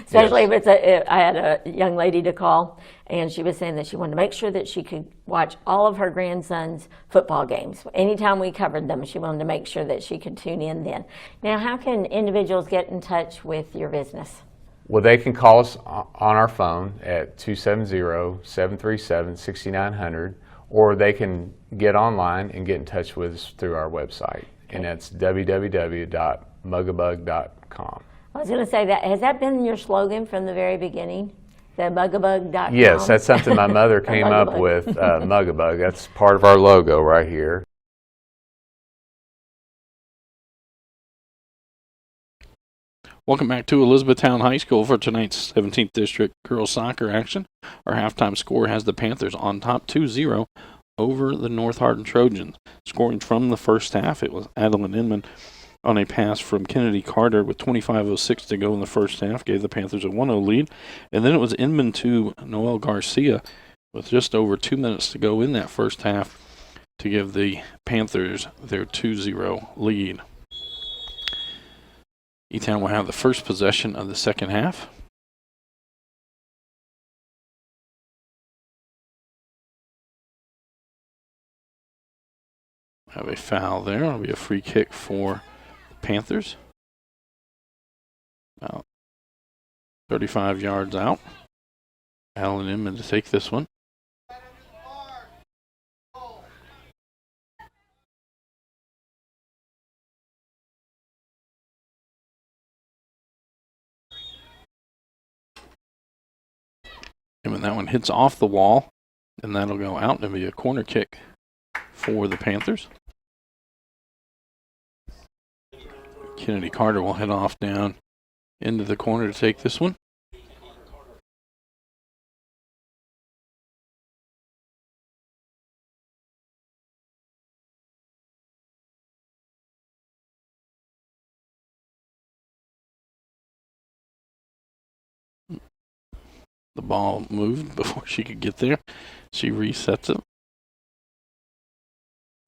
Especially if I had a young lady to call, and she was saying that she wanted to make sure that she could watch all of her grandson's football games. Anytime we covered them, she wanted to make sure that she could tune in then. Now, how can individuals get in touch with your business? Well, they can call us on our phone at 270-737-6900, or they can get online and get in touch with us through our website, and that's www.mugabug.com. I was going to say, that has that been your slogan from the very beginning? The mugabug.com? Yes, that's something my mother came up with, Mugabug. That's part of our logo right here. Welcome back to Elizabethtown High School for tonight's 17th District girls soccer action. Our halftime score has the Panthers on top 2-0 over the North Hardin Trojans. Scoring from the first half, it was Adeline Inman on a pass from Kennedy Carter with 25:06 to go in the first half, gave the Panthers a 1-0 lead. And then it was Inman to Noel Garcia with just over 2 minutes to go in that first half to give the Panthers their 2-0 lead. E-Town will have the first possession of the second half. Have a foul there. It'll be a free kick for the Panthers. About 35 yards out. Allen Inman to take this one. And when that one hits off the wall, and that'll go out and be a corner kick for the Panthers. Kennedy Carter will head off down into the corner to take this one. The ball moved before she could get there. She resets it.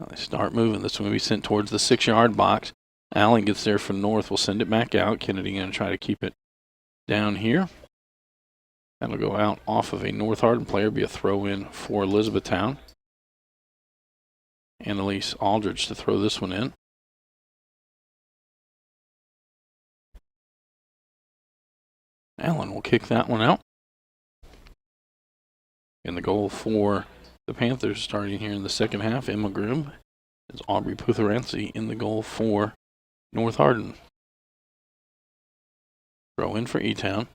They start moving. This one will be sent towards the 6-yard box. Allen gets there from North. Will send it back out. Kennedy going to try to keep it down here. That'll go out off of a North Hardin player. Be a throw in for Elizabethtown. Annalise Aldridge to throw this one in. Allen will kick that one out. And the goal for the Panthers starting here in the second half, Emma Grimm, is Aubrey Putharancy in the goal for North Hardin. Throw in for E-Town.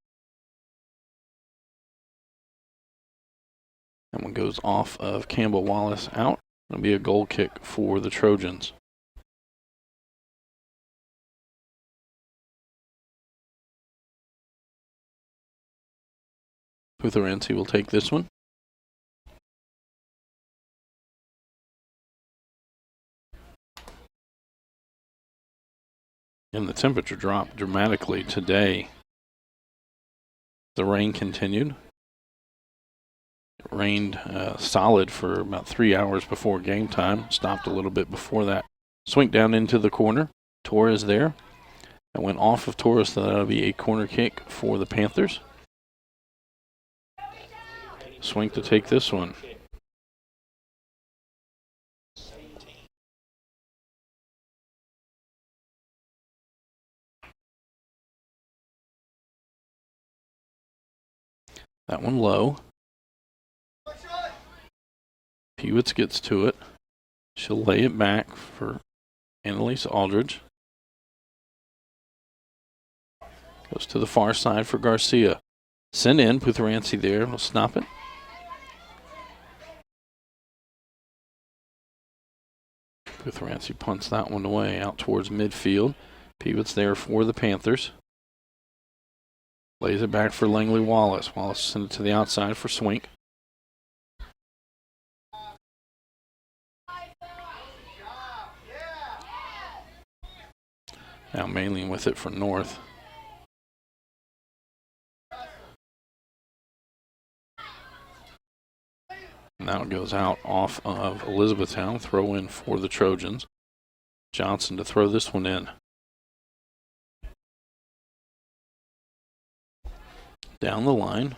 That one goes off of Campbell Wallace out. It'll be a goal kick for the Trojans. Putharancy will take this one. And the temperature dropped dramatically today. The rain continued. It rained solid for about 3 hours before game time. Stopped a little bit before that. Swing down into the corner. Torres there. That went off of Torres, so that'll be a corner kick for the Panthers. Swing to take this one. That one low. Pewitz gets to it. She'll lay it back for Annalise Aldridge. Goes to the far side for Garcia. Send in. Putharancy there. We'll stop it. Putharancy punts that one away out towards midfield. Pewitz there for the Panthers. Lays it back for Langley Wallace. Wallace sends it to the outside for Swink. Now Mailing with it for North. And that one goes out off of Elizabethtown. Throw in for the Trojans. Johnson to throw this one in. Down the line.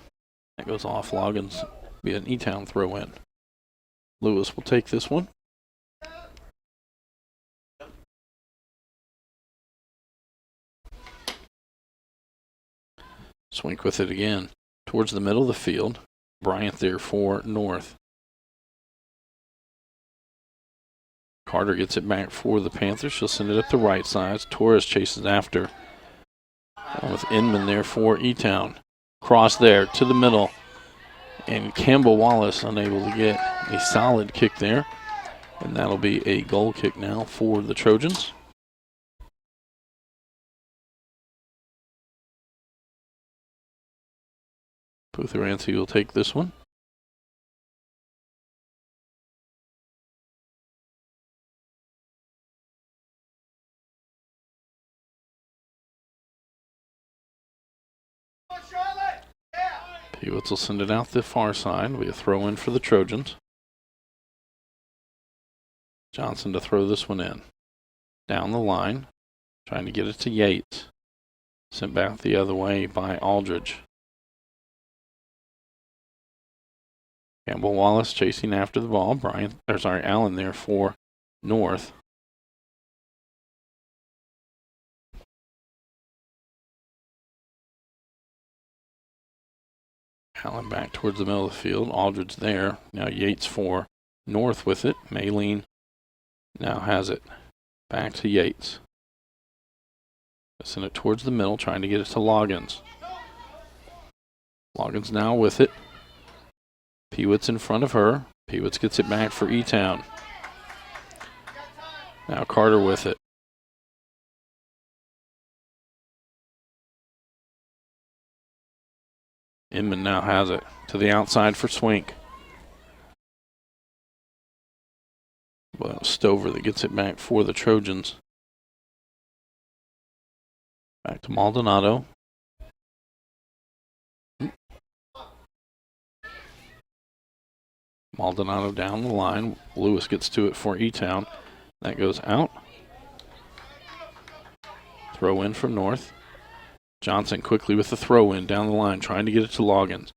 That goes off Loggins. Be an E-Town throw in. Lewis will take this one. Swink with it again. Towards the middle of the field. Bryant there for North. Carter gets it back for the Panthers. She'll send it up the right side. Torres chases after. With Inman there for E-Town. Cross there to the middle. And Campbell Wallace unable to get a solid kick there. And that'll be a goal kick now for the Trojans. Putharancy will take this one. Peewitz will send it out the far side. It'll be a throw in for the Trojans. Johnson to throw this one in. Down the line, trying to get it to Yates. Sent back the other way by Aldridge. Campbell Wallace chasing after the ball. Allen there for North. Allen back towards the middle of the field. Aldridge there. Now Yates for North with it. Maylene now has it. Back to Yates. Send it towards the middle, trying to get it to Loggins. Loggins now with it. Peewitz in front of her. Peewitz gets it back for E-Town. Now Carter with it. Inman now has it to the outside for Swink. Well, Stover that gets it back for the Trojans. Back to Maldonado. Maldonado down the line. Lewis gets to it for E-Town. That goes out. Throw in from North. Johnson quickly with the throw in down the line, trying to get it to Loggins.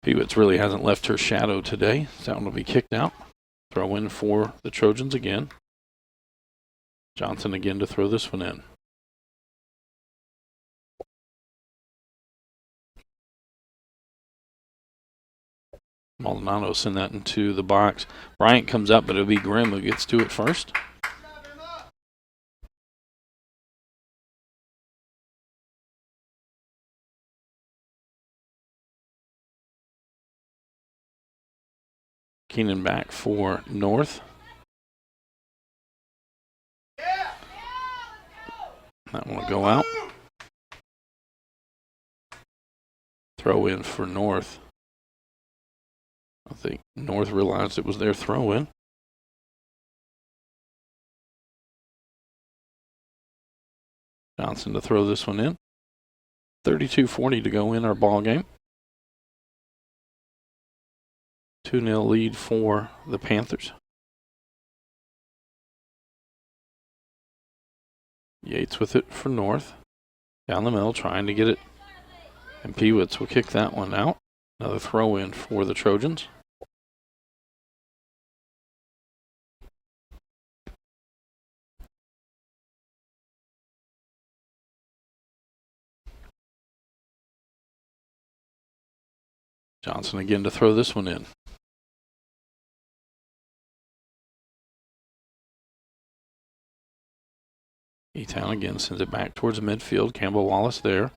Peewitz really hasn't left her shadow today. That one will be kicked out. Throw in for the Trojans again. Johnson again to throw this one in. Maldonado send that into the box. Bryant comes up, but it'll be Grimm who gets to it first. Keenan back for North. That one will go out. Throw in for North. I think North realized it was their throw in. Johnson to throw this one in. 32-40 to go in our ball game. 2-0 lead for the Panthers. Yates with it for North. Down the middle, trying to get it. And Peewitz will kick that one out. Another throw in for the Trojans. Johnson again to throw this one in. E-Town again sends it back towards midfield. Campbell Wallace there.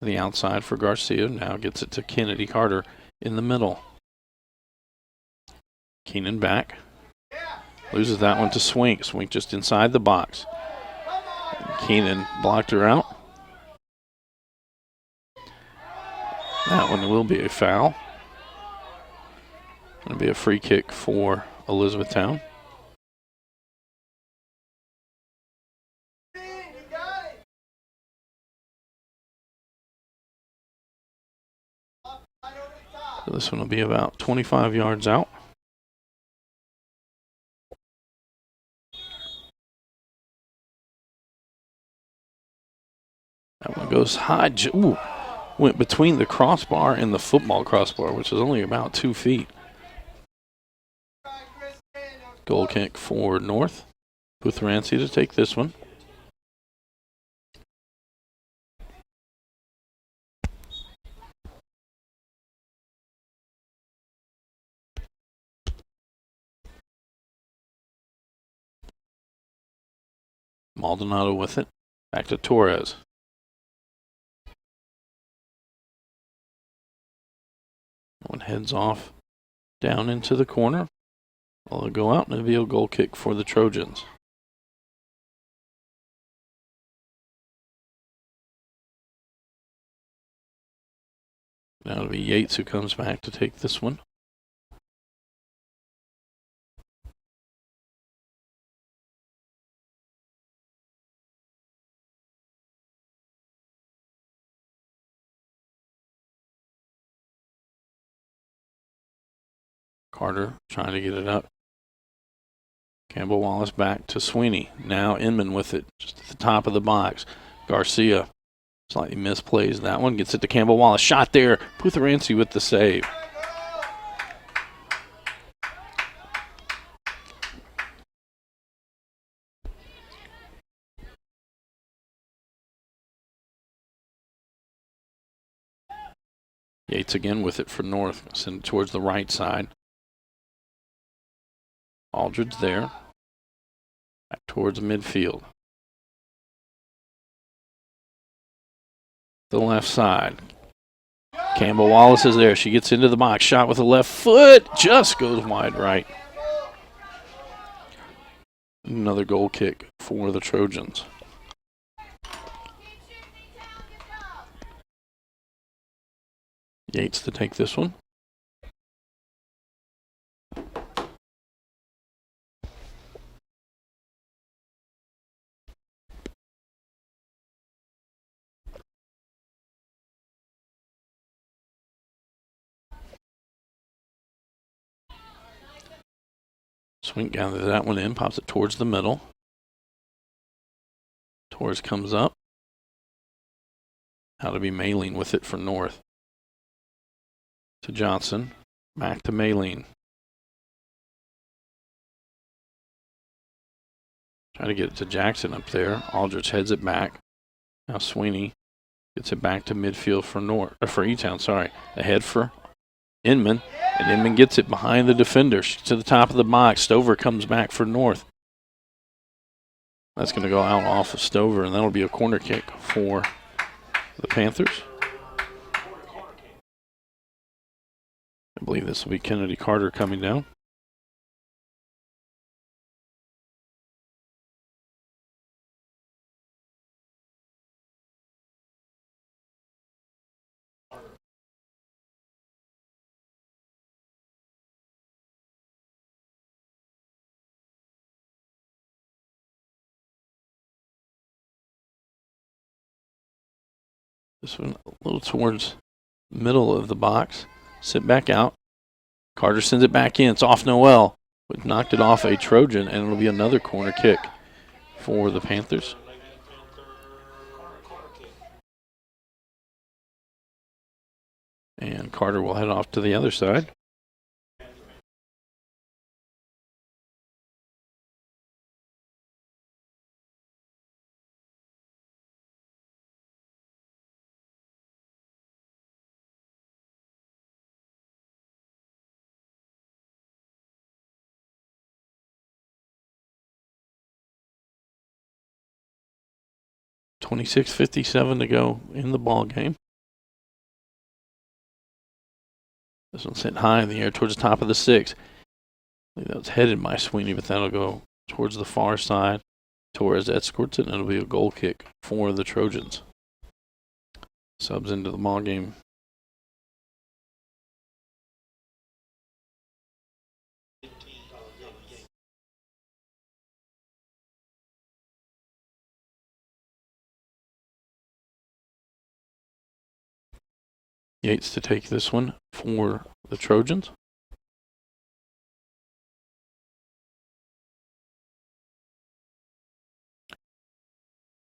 The outside for Garcia. Now gets it to Kennedy Carter in the middle. Keenan back. Loses that one to Swink. Swink just inside the box. Keenan blocked her out. That one will be a foul. Going to be a free kick for Elizabethtown. So this one will be about 25 yards out. That one goes high. Ooh, went between the crossbar and the football crossbar, which is only about 2 feet. Goal kick for North. Buthrancy to take this one. Maldonado with it. Back to Torres. One heads off down into the corner. Well, it'll go out and it'll be a goal kick for the Trojans. Now it'll be Yates who comes back to take this one. Carter trying to get it up. Campbell Wallace back to Sweeney. Now Inman with it, just at the top of the box. Garcia slightly misplays that one. Gets it to Campbell Wallace. Shot there. Putharansi with the save. Yates again with it for North. Send it towards the right side. Aldridge there. Back towards midfield. The left side. Campbell Wallace is there. She gets into the box. Shot with the left foot. Just goes wide right. Another goal kick for the Trojans. Yates to take this one. Swink gathers that one in, pops it towards the middle. Torres comes up. How to be Maylene with it for North. To Johnson. Back to Maylene. Trying to get it to Jackson up there. Aldrich heads it back. Now Sweeney gets it back to midfield for E-Town, sorry. Ahead for Inman. And Inman gets it behind the defender. She's to the top of the box. Stover comes back for North. That's going to go out off of Stover, and that'll be a corner kick for the Panthers. I believe this will be Kennedy Carter coming down. This one a little towards middle of the box. Sit back out. Carter sends it back in. It's off Noel. But knocked it off a Trojan, and it'll be another corner kick for the Panthers. And Carter will head off to the other side. .56:57 to go in the ball game. This one's hit high in the air towards the top of the six. I think that was headed by Sweeney, but that'll go towards the far side. Torres escorts it, and it'll be a goal kick for the Trojans. Subs into the ball game. Yates to take this one for the Trojans.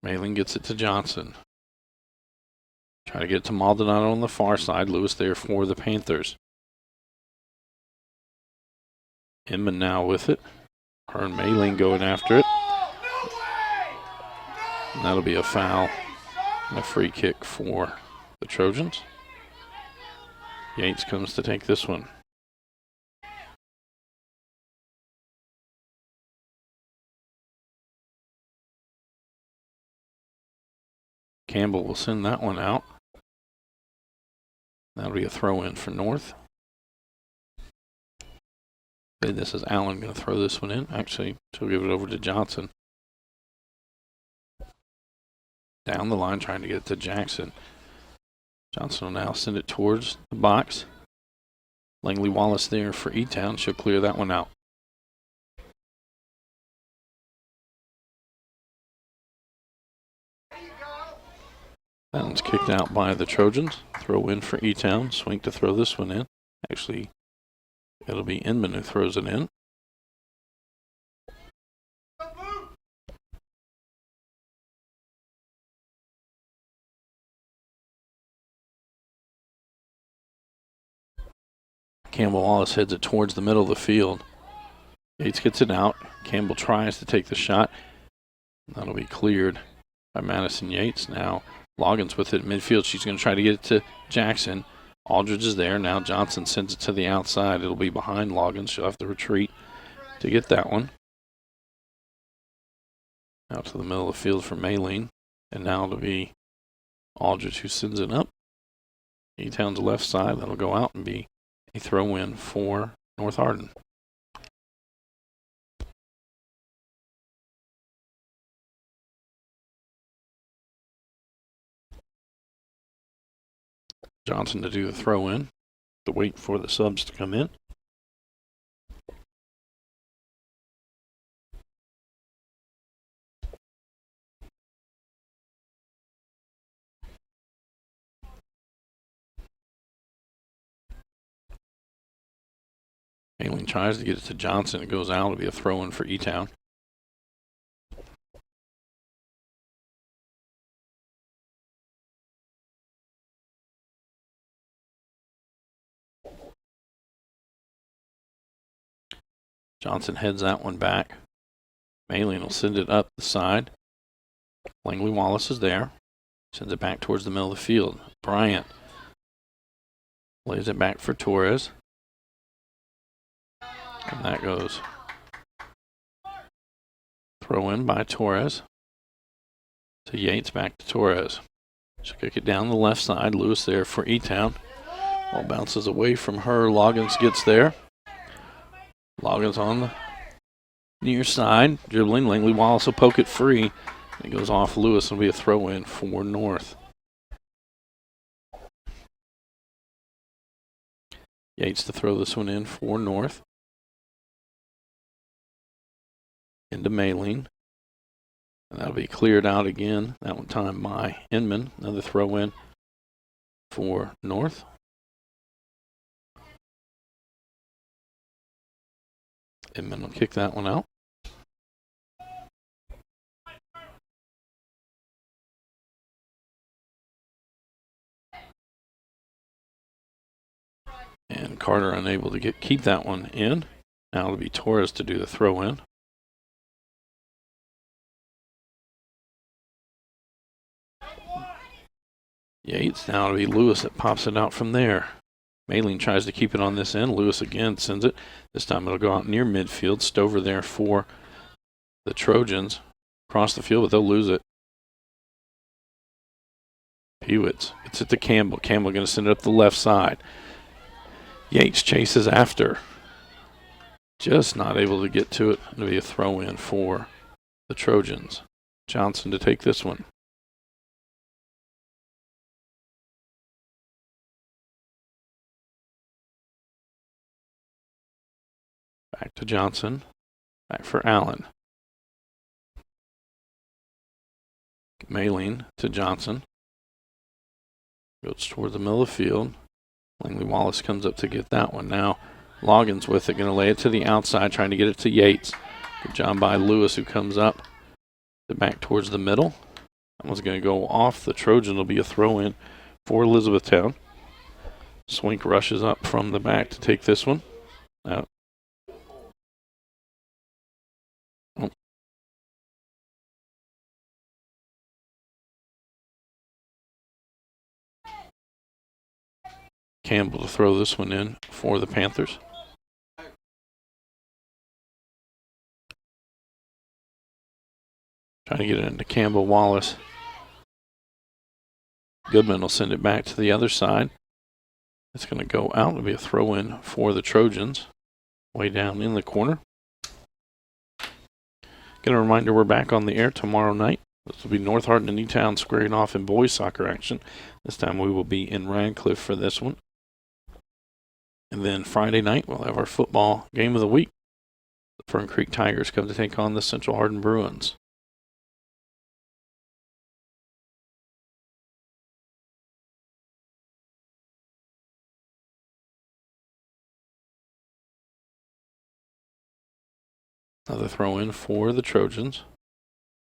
Malin gets it to Johnson. Try to get it to Maldonado on the far side. Lewis there for the Panthers. Inman now with it. Her and Malin going after it. And that'll be a foul and a free kick for the Trojans. Yates comes to take this one. Campbell will send that one out. That'll be a throw in for North. Okay, this is Allen going to throw this one in. Actually, she'll give it over to Johnson. Down the line trying to get it to Jackson. Johnson will now send it towards the box. Langley Wallace there for E-Town. She'll clear that one out. That one's kicked out by the Trojans. Throw in for E-Town. Swing to throw this one in. Actually, It'll be Inman who throws it in. Campbell Wallace heads it towards the middle of the field. Yates gets it out. Campbell tries to take the shot. That'll be cleared by Madison Yates. Now Loggins with it in midfield. She's going to try to get it to Jackson. Aldridge is there. Now Johnson sends it to the outside. It'll be behind Loggins. She'll have to retreat to get that one. Out to the middle of the field for Maylene. And now it'll be Aldridge who sends it up. E-Town's left side. That'll go out and be a throw-in for North Hardin. Johnson to do the throw-in. To wait for the subs to come in. Aileen tries to get it to Johnson. It goes out. It'll be a throw-in for E-Town. Johnson heads that one back. Maylene will send it up the side. Langley Wallace is there. Sends it back towards the middle of the field. Bryant lays it back for Torres. And that goes throw in by Torres. To Yates, back to Torres. She'll kick it down the left side. Lewis there for E-Town. Ball bounces away from her. Loggins gets there. Loggins on the near side. Dribbling. Langley Wallace will poke it free. It goes off Lewis. It'll be a throw in for North. Yates to throw this one in for North. Into Maylene. And that'll be cleared out again. That one time by Inman. Another throw in for North. Inman will kick that one out. And Carter unable to keep that one in. Now it'll be Torres to do the throw in. Yates, now it'll be Lewis that pops it out from there. Maylene tries to keep it on this end. Lewis again sends it. This time it'll go out near midfield. Stover there for the Trojans. Across the field, but they'll lose it. Pewitz gets it to Campbell. Campbell going to send it up the left side. Yates chases after. Just not able to get to it. It'll be a throw in for the Trojans. Johnson to take this one. Back to Johnson. Back for Allen. Maylene to Johnson. Goes toward the middle of the field. Langley Wallace comes up to get that one. Now Loggins with it. Going to lay it to the outside, trying to get it to Yates. Good job by Lewis, who comes up. Back towards the middle. That one's going to go off. The Trojan will be a throw-in for Elizabethtown. Swink rushes up from the back to take this one. Out. Campbell to throw this one in for the Panthers. Trying to get it into Campbell Wallace. Goodman will send it back to the other side. It's going to go out. It'll be a throw in for the Trojans. Way down in the corner. Get a reminder we're back on the air tomorrow night. This will be North Hardin and E-Town squaring off in boys soccer action. This time we will be in Radcliffe for this one. And then Friday night, we'll have our football game of the week. The Fern Creek Tigers come to take on the Central Hardin Bruins. Another throw in for the Trojans.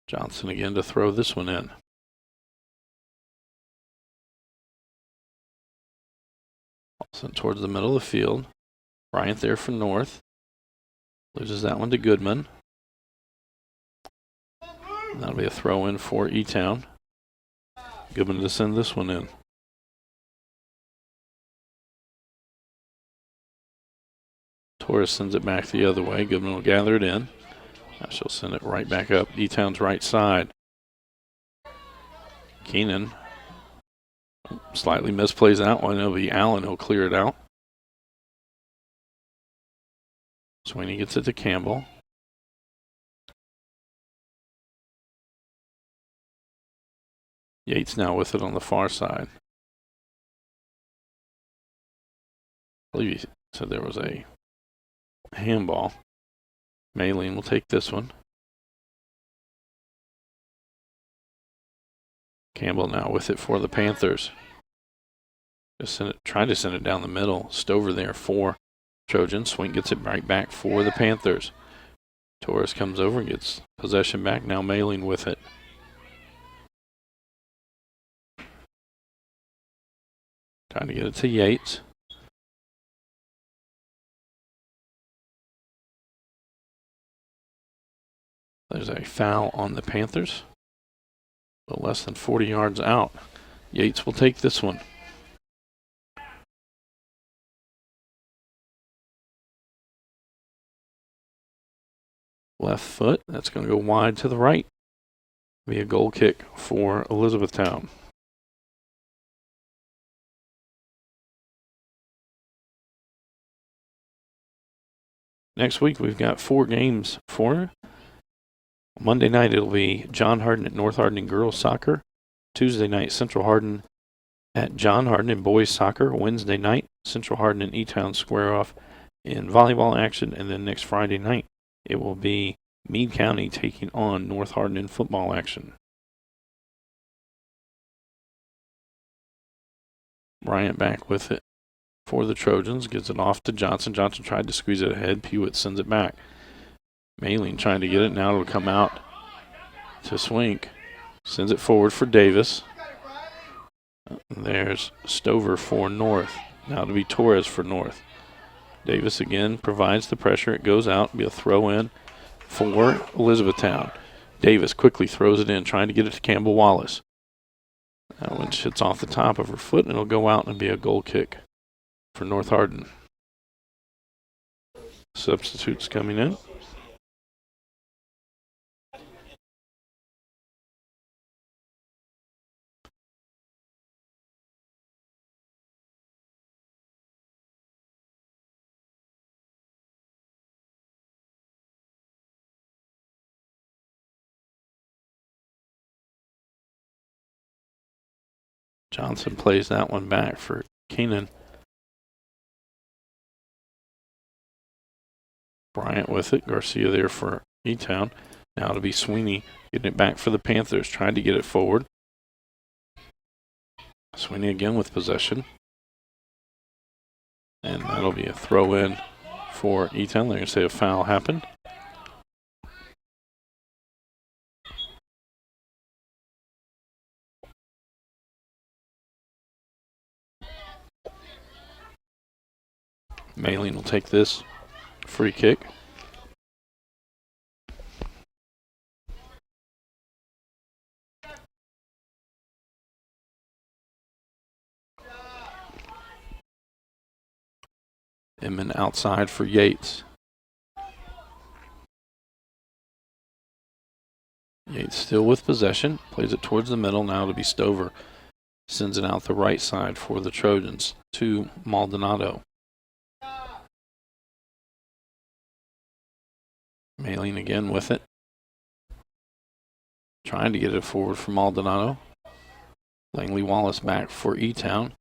Johnson again to throw this one in. Sent towards the middle of the field. Bryant there for North. Loses that one to Goodman. That'll be a throw in for E-Town. Goodman to send this one in. Torres sends it back the other way. Goodman will gather it in. Now she'll send it right back up E-Town's right side. Keenan slightly misplays that one. It'll be Allen who'll clear it out. Sweeney gets it to Campbell. Yates now with it on the far side. I believe he said there was a handball. Maylene will take this one. Campbell now with it for the Panthers. Just trying to send it down the middle. Stover there for Trojans. Swing gets it right back for the Panthers. Torres comes over and gets possession back. Now Maylene with it. Trying to get it to Yates. There's a foul on the Panthers. But less than 40 yards out. Yates will take this one. Left foot. That's going to go wide to the right. Be a goal kick for Elizabethtown. Next week we've got 4 games for her. Monday night it'll be John Hardin at North Hardin in girls soccer. Tuesday night Central Hardin at John Hardin in boys soccer. Wednesday night Central Hardin and E-Town square off in volleyball action. And then next Friday night it will be Meade County taking on North Hardin in football action. Bryant back with it for the Trojans. Gives it off to Johnson. Johnson tried to squeeze it ahead. Pewitt sends it back. Maylene trying to get it. Now it'll come out to Swink. Sends it forward for Davis. There's Stover for North. Now to be Torres for North. Davis again provides the pressure. It goes out. It'll be a throw in for Elizabethtown. Davis quickly throws it in, trying to get it to Campbell Wallace. That one hits off the top of her foot, and it'll go out and be a goal kick for North Hardin. Substitutes coming in. Johnson plays that one back for Keenan. Bryant with it. Garcia there for E-Town. Now to be Sweeney getting it back for the Panthers. Trying to get it forward. Sweeney again with possession. And that'll be a throw in for E-Town. They're going to say a foul happened. Maylene will take this free kick. Inman outside for Yates. Yates still with possession. Plays it towards the middle. Now to be Stover. Sends it out the right side for the Trojans to Maldonado. Maylene again with it. Trying to get it forward for Maldonado. Langley Wallace back for E-Town.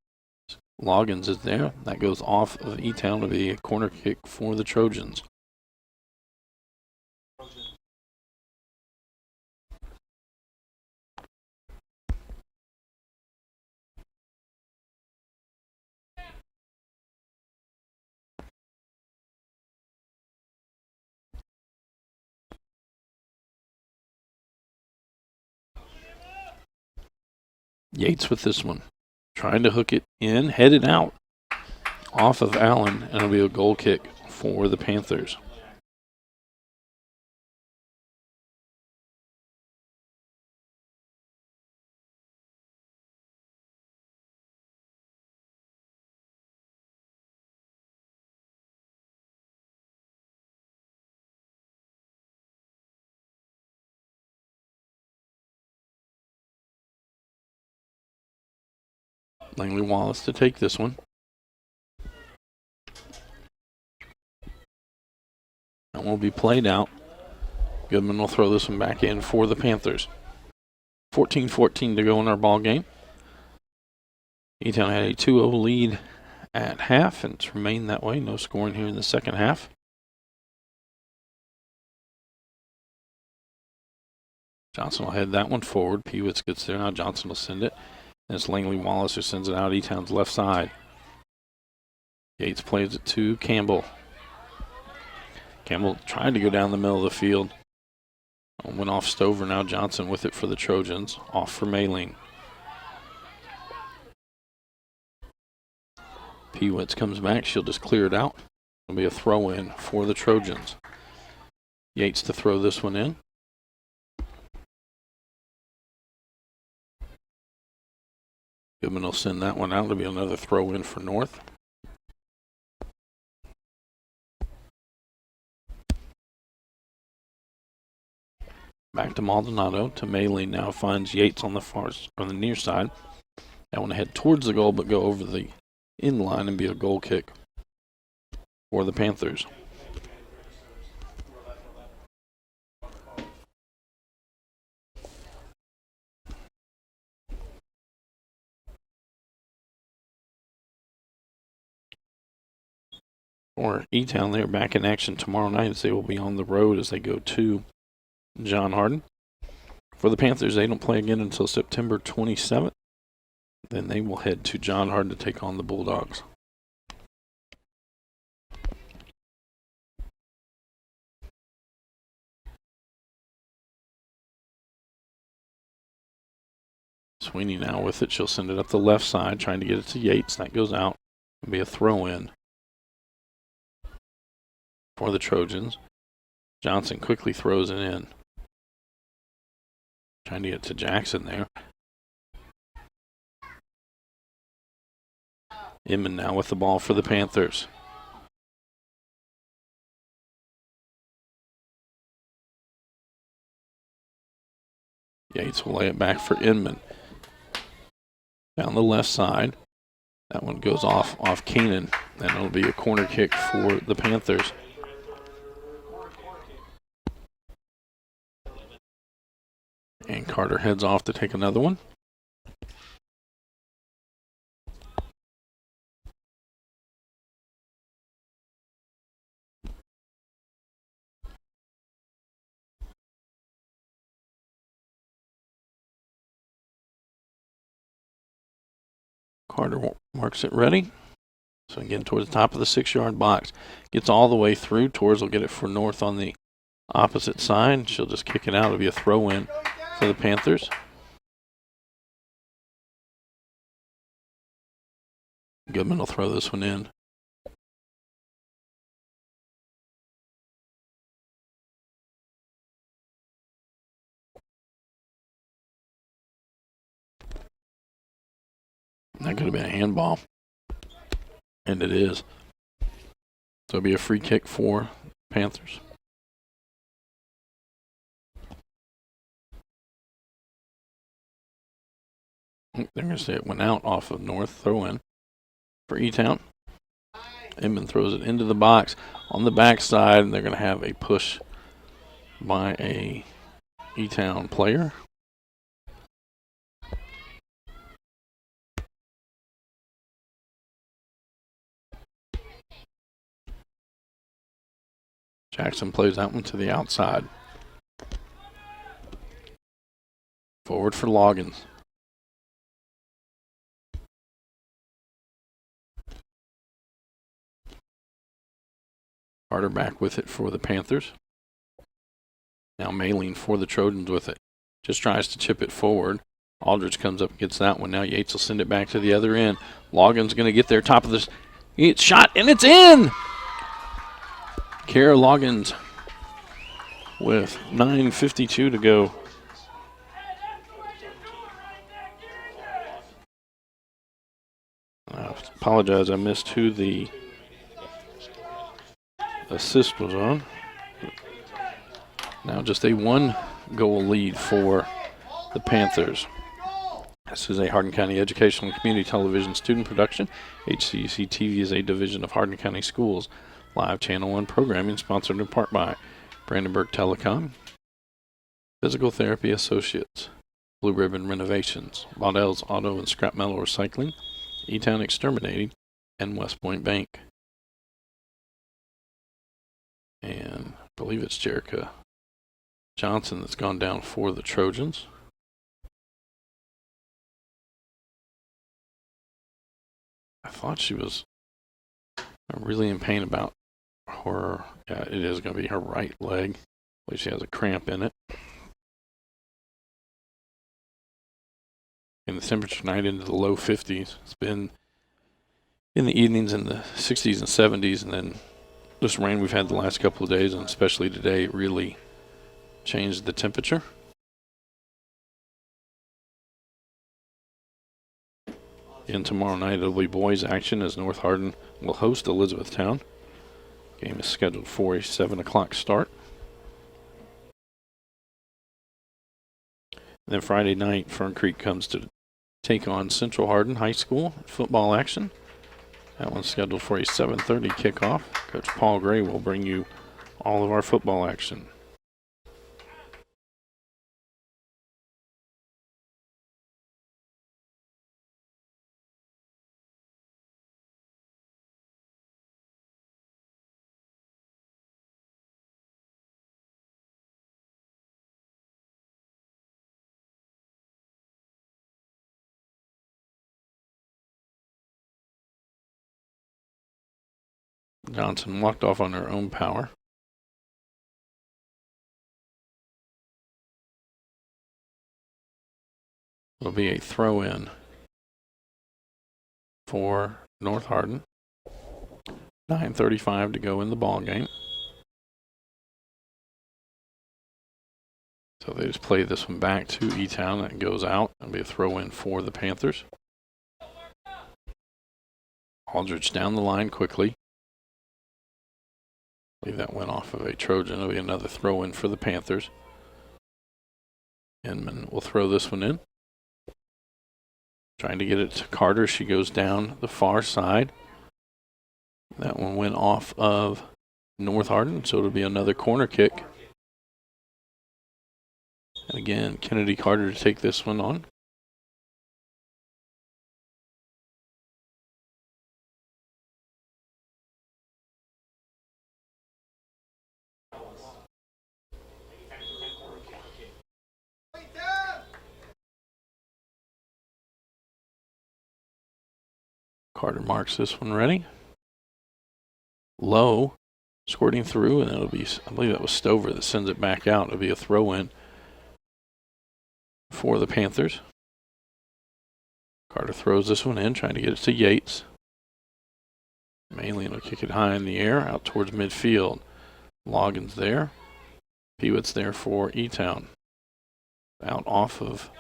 Loggins is there. That goes off of E-Town to be a corner kick for the Trojans. Yates with this one. Trying to hook it in, headed out off of Allen, and it'll be a goal kick for the Panthers. Langley Wallace to take this one. That will be played out. Goodman will throw this one back in for the Panthers. 14-14 to go in our ball game. E-Town had a 2-0 lead at half, and it's remained that way. No scoring here in the second half. Johnson will head that one forward. Pewitz gets there. Now Johnson will send it. And it's Langley Wallace who sends it out E-Town's left side. Yates plays it to Campbell. Campbell tried to go down the middle of the field. Went off Stover. Now Johnson with it for the Trojans. Off for Mayling. Pewitz comes back. She'll just clear it out. It'll be a throw in for the Trojans. Yates to throw this one in. Goodman will send that one out. It'll be another throw in for North. Back to Maldonado. To Mayling now finds Yates on the near side. That one head towards the goal but go over the in line and be a goal kick for the Panthers. For E-Town, they're back in action tomorrow night as they will be on the road as they go to John Hardin. For the Panthers, they don't play again until September 27th. Then they will head to John Hardin to take on the Bulldogs. Sweeney now with it. She'll send it up the left side, trying to get it to Yates. That goes out. It'll be a throw-in for the Trojans. Johnson quickly throws it in. Trying to get to Jackson there. Inman now with the ball for the Panthers. Yates will lay it back for Inman. Down the left side. That one goes off Keenan. And it'll be a corner kick for the Panthers. And Carter heads off to take another one. Carter marks it ready. So again, towards the top of the 6-yard box. Gets all the way through. Torres will get it for North on the opposite side. She'll just kick it out. It'll be a throw-in for the Panthers. Goodman will throw this one in. That could have been a handball. And it is. So it'll be a free kick for Panthers. They're going to say it went out off of North. Throw in for E-Town. Inman throws it into the box on the backside, and they're going to have a push by a E-Town player. Jackson plays that one to the outside. Forward for Loggins. Carter back with it for the Panthers. Now Mayling for the Trojans with it. Just tries to chip it forward. Aldridge comes up and gets that one. Now Yates will send it back to the other end. Logan's going to get there, top of this. It's shot, and it's in! Kara Loggins with 9:52 to go. I apologize, I missed who the assist was on. Now just a 1-goal lead for the Panthers. This is a Hardin County Educational and Community Television student production. HCEC-TV is a division of Hardin County Schools. Live Channel 1 programming sponsored in part by Brandenburg Telecom, Physical Therapy Associates, Blue Ribbon Renovations, Baudell's Auto and Scrap Metal Recycling, E-Town Exterminating, and West Point Bank. And I believe it's Jerica Johnson that's gone down for the Trojans. I thought she was really in pain about her. Yeah, it is going to be her right leg. I believe she has a cramp in it. And the temperature tonight into the low 50s. It's been in the evenings in the 60s and 70s, and then this rain we've had the last couple of days, and especially today, really changed the temperature. And tomorrow night it'll be boys action as North Hardin will host Elizabethtown. Game is scheduled for a 7 o'clock start. And then Friday night, Fern Creek comes to take on Central Hardin High School football action. That one's scheduled for a 7:30 kickoff. Coach Paul Gray will bring you all of our football action. Johnson walked off on her own power. It'll be a throw-in for North Hardin. 9:35 to go in the ball game. So they just play this one back to E-Town. That goes out. It'll be a throw-in for the Panthers. Aldridge down the line quickly. I believe that went off of a Trojan. It'll be another throw-in for the Panthers. Inman will throw this one in. Trying to get it to Carter. She goes down the far side. That one went off of North Hardin, so it'll be another corner kick. And again, Kennedy Carter to take this one on. Carter marks this one ready. Low, squirting through, and it'll be, I believe that was Stover that sends it back out. It'll be a throw-in for the Panthers. Carter throws this one in, trying to get it to Yates. Mainly will kick it high in the air, out towards midfield. Loggins there. Peewit's there for E-Town. Out off of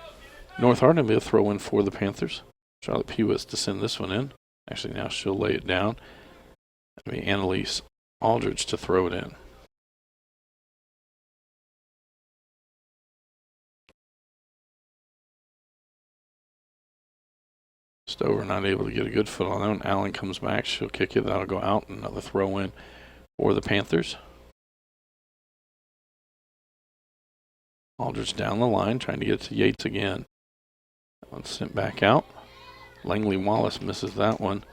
North Hardin, it'll be a throw-in for the Panthers. Charlotte Peewit's to send this one in. Actually, now she'll lay it down. It'll be Annalise Aldridge to throw it in. Stover not able to get a good foot on that one. Allen comes back. She'll kick it. That'll go out. Another throw in for the Panthers. Aldridge down the line, trying to get to Yates again. That one's sent back out. Langley Wallace misses that one.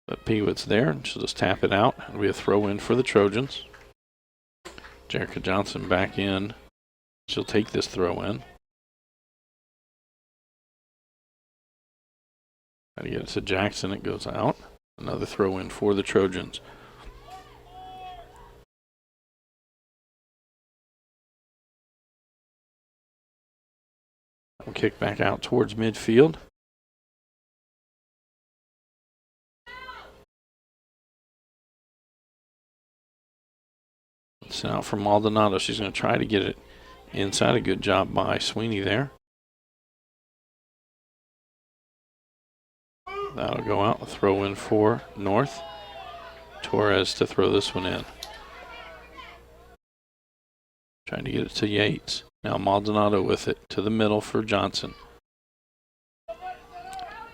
But Peewit's there, and she'll just tap it out. It'll be a throw in for the Trojans. Jerica Johnson back in. She'll take this throw in. Try to get it to Jackson. It goes out. Another throw in for the Trojans. We'll kick back out towards midfield. It's out for Maldonado. She's going to try to get it inside. A good job by Sweeney there. That'll go out. A throw in for North. Torres to throw this one in. Trying to get it to Yates. Now Maldonado with it to the middle for Johnson.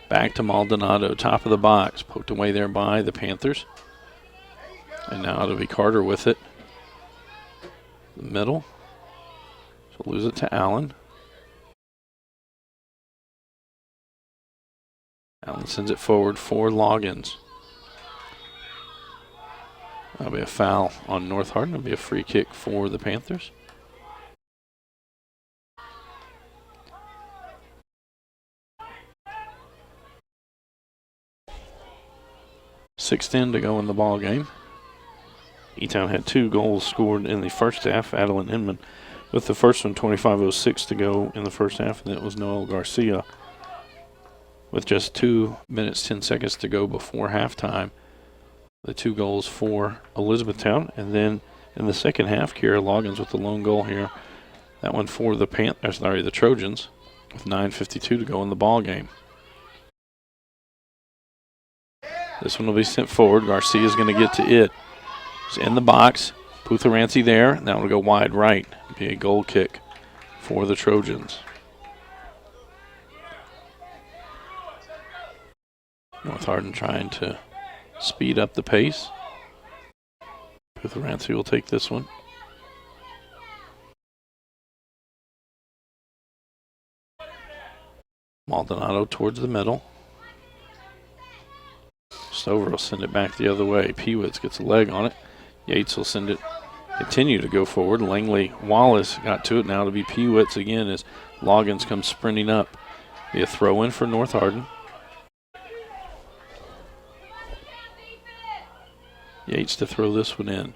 Back to Maldonado, top of the box. Poked away there by the Panthers. And now it'll be Carter with it. The middle. She'll lose it to Allen. Allen sends it forward for Loggins. That'll be a foul on North Hardin. It'll be a free kick for the Panthers. Sixth in to go in the ball game. E-Town had 2 goals scored in the first half. Adeline Inman with the first one, 25:06 to go in the first half, and it was Noel Garcia with just 2 minutes, 10 seconds to go before halftime. The 2 goals for Elizabethtown, and then in the second half, Kiera Loggins with the lone goal here. That one for the the Trojans with 9:52 to go in the ball game. This one will be sent forward. Garcia's going to get to it. It's in the box. Putharancy there. That will go wide right. Be a goal kick for the Trojans. North Hardin trying to speed up the pace. Putharancy will take this one. Maldonado towards the middle. Stover will send it back the other way. Pewitz gets a leg on it. Yates will send it, continue to go forward. Langley Wallace got to it. Now to be Pewitz again as Loggins comes sprinting up. Be a throw in for North Hardin. Yates to throw this one in.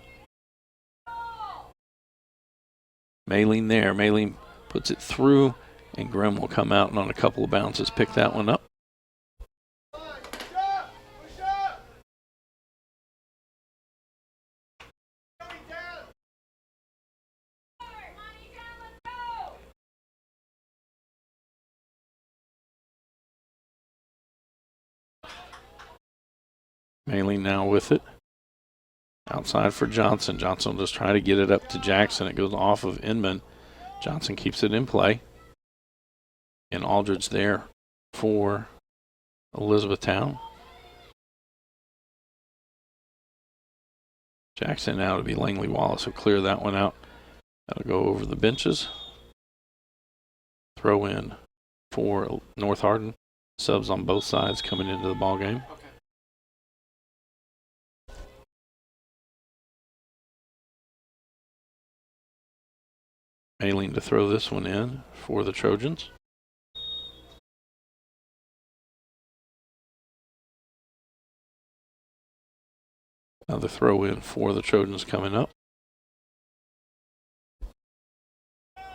Mayling there. Mayling puts it through, and Grimm will come out and on a couple of bounces pick that one up. Mayling now with it. Outside for Johnson. Johnson will just try to get it up to Jackson. It goes off of Inman. Johnson keeps it in play. And Aldridge there for Elizabethtown. Jackson now to be Langley Wallace. Will clear that one out. That'll go over the benches. Throw in for North Hardin. Subs on both sides coming into the ball game. Mayling to throw this one in for the Trojans. Another throw in for the Trojans coming up. I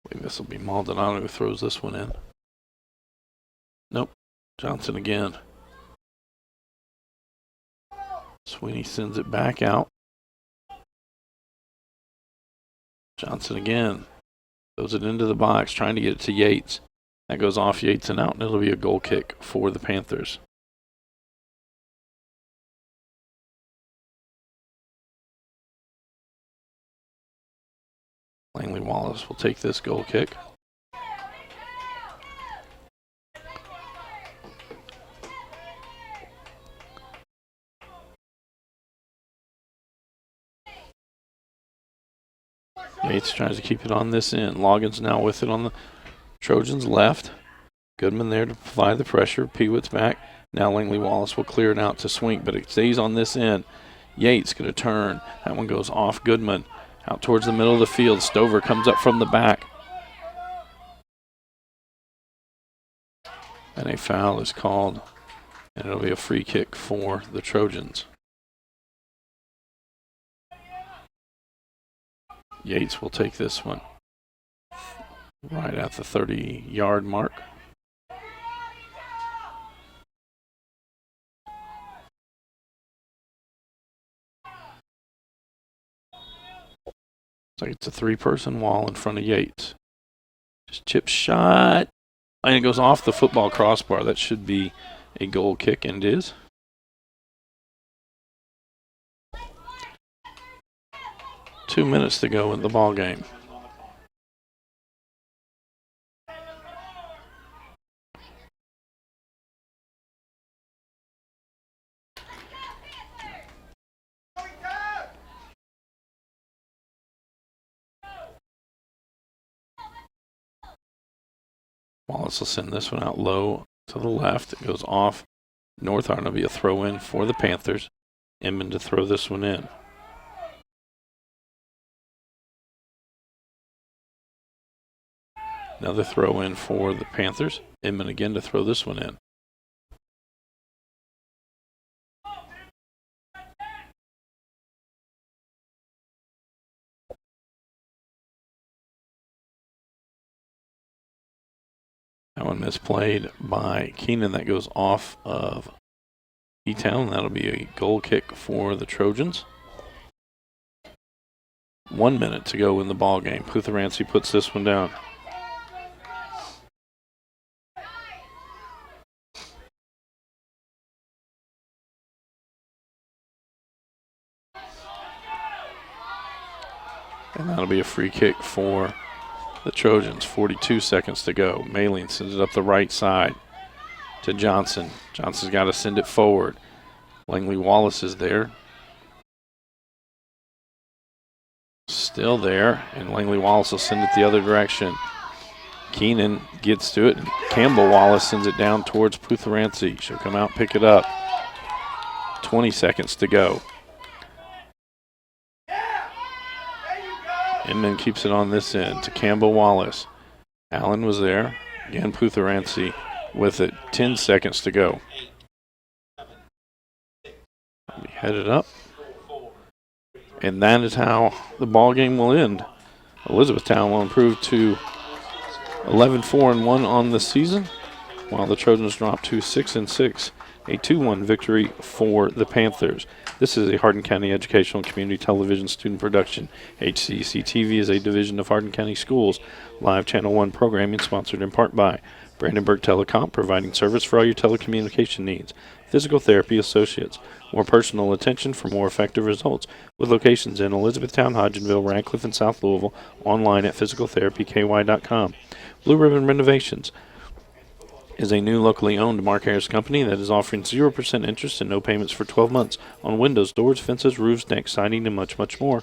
believe this will be Maldonado who throws this one in. Nope. Johnson again. Sweeney sends it back out. Johnson again. Throws it into the box, trying to get it to Yates. That goes off Yates and out, and it'll be a goal kick for the Panthers. Langley Wallace will take this goal kick. Yates tries to keep it on this end. Loggins now with it on the Trojans' left. Goodman there to provide the pressure. Pewitz back. Now Langley Wallace will clear it out to Swink, but it stays on this end. Yates going to turn. That one goes off Goodman. Out towards the middle of the field. Stover comes up from the back. And a foul is called. And it'll be a free kick for the Trojans. Yates will take this one. right at the 30-yard mark. Looks like it's a three-person wall in front of Yates. Just chip shot. And it goes off the football crossbar. That should be a goal kick, and it is. Two minutes to go in the ball game. Wallace will send this one out low to the left. It goes off. North Arden will be a throw in for the Panthers. Inman to throw this one in. Another throw in for the Panthers. Inman again to throw this one in. That one misplayed by Keenan. That goes off of E-Town. That'll be a goal kick for the Trojans. 1 minute to go in the ball game. Putherancy puts this one down. And that'll be a free kick for the Trojans. 42 seconds to go. Maling sends it up the right side to Johnson. Johnson's got to send it forward. Langley Wallace is there. Still there, and Langley Wallace will send it the other direction. Keenan gets to it. Campbell Wallace sends it down towards Putherancy. She'll come out, pick it up. 20 seconds to go. Inman keeps it on this end to Campbell Wallace. Allen was there. Again, Putherancy with it. 10 seconds to go. Be headed up. And that is how the ball game will end. Elizabethtown will improve to 11-4-1 on the season, while the Trojans drop to 6-6. A 2-1 victory for the Panthers. This is a Hardin County Educational Community Television student production. HCEC-TV is a division of Hardin County Schools. Live Channel 1 programming sponsored in part by Brandenburg Telecom, providing service for all your telecommunication needs. Physical Therapy Associates, more personal attention for more effective results, with locations in Elizabethtown, Hodgenville, Radcliffe, and South Louisville, online at physicaltherapyky.com. Blue Ribbon Renovations is a new locally owned Mark Harris company that is offering 0% interest and no payments for 12 months on windows, doors, fences, roofs, decks, siding, and much, much more.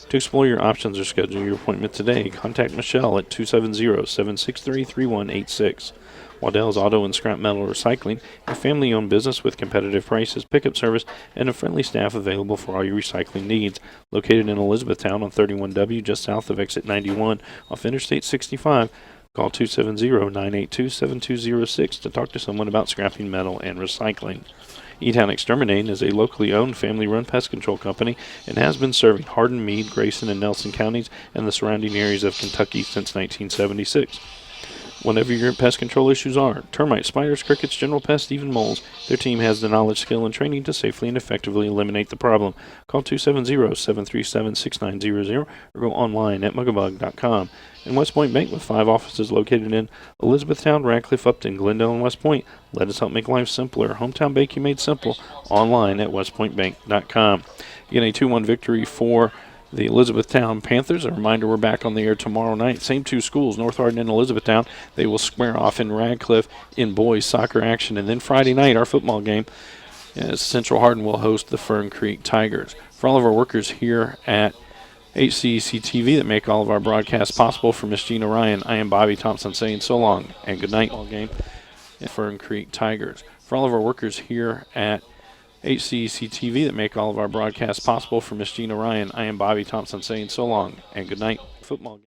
To explore your options or schedule your appointment today, contact Michelle at 270-763-3186. Waddell's Auto and Scrap Metal Recycling, a family-owned business with competitive prices, pickup service, and a friendly staff available for all your recycling needs. Located in Elizabethtown on 31W, just south of exit 91 off Interstate 65. Call 270-982-7206 to talk to someone about scrapping metal and recycling. E-Town Exterminating is a locally owned, family-run pest control company and has been serving Hardin, Meade, Grayson, and Nelson counties and the surrounding areas of Kentucky since 1976. Whatever your pest control issues are, termites, spiders, crickets, general pests, even moles, their team has the knowledge, skill, and training to safely and effectively eliminate the problem. Call 270-737-6900 or go online at mugabug.com. And West Point Bank, with 5 offices located in Elizabethtown, Radcliffe, Upton, Glendale, and West Point. Let us help make life simpler. Hometown banking made simple. Online at westpointbank.com. Again, a 2-1 victory for the Elizabethtown Panthers. A reminder, we're back on the air tomorrow night. Same two schools, North Hardin and Elizabethtown. They will square off in Radcliffe in boys soccer action. And then Friday night, our football game, as Central Hardin will host the Fern Creek Tigers. For all of our workers here at HCEC-TV that make all of our broadcasts possible, for Miss Gina Ryan, I am Bobby Thompson saying so long and good night. All game at Fern Creek Tigers. For all of our workers here at HCEC-TV that make all of our broadcasts possible, for Miss Gina Ryan, I am Bobby Thompson saying so long and good night. Football game.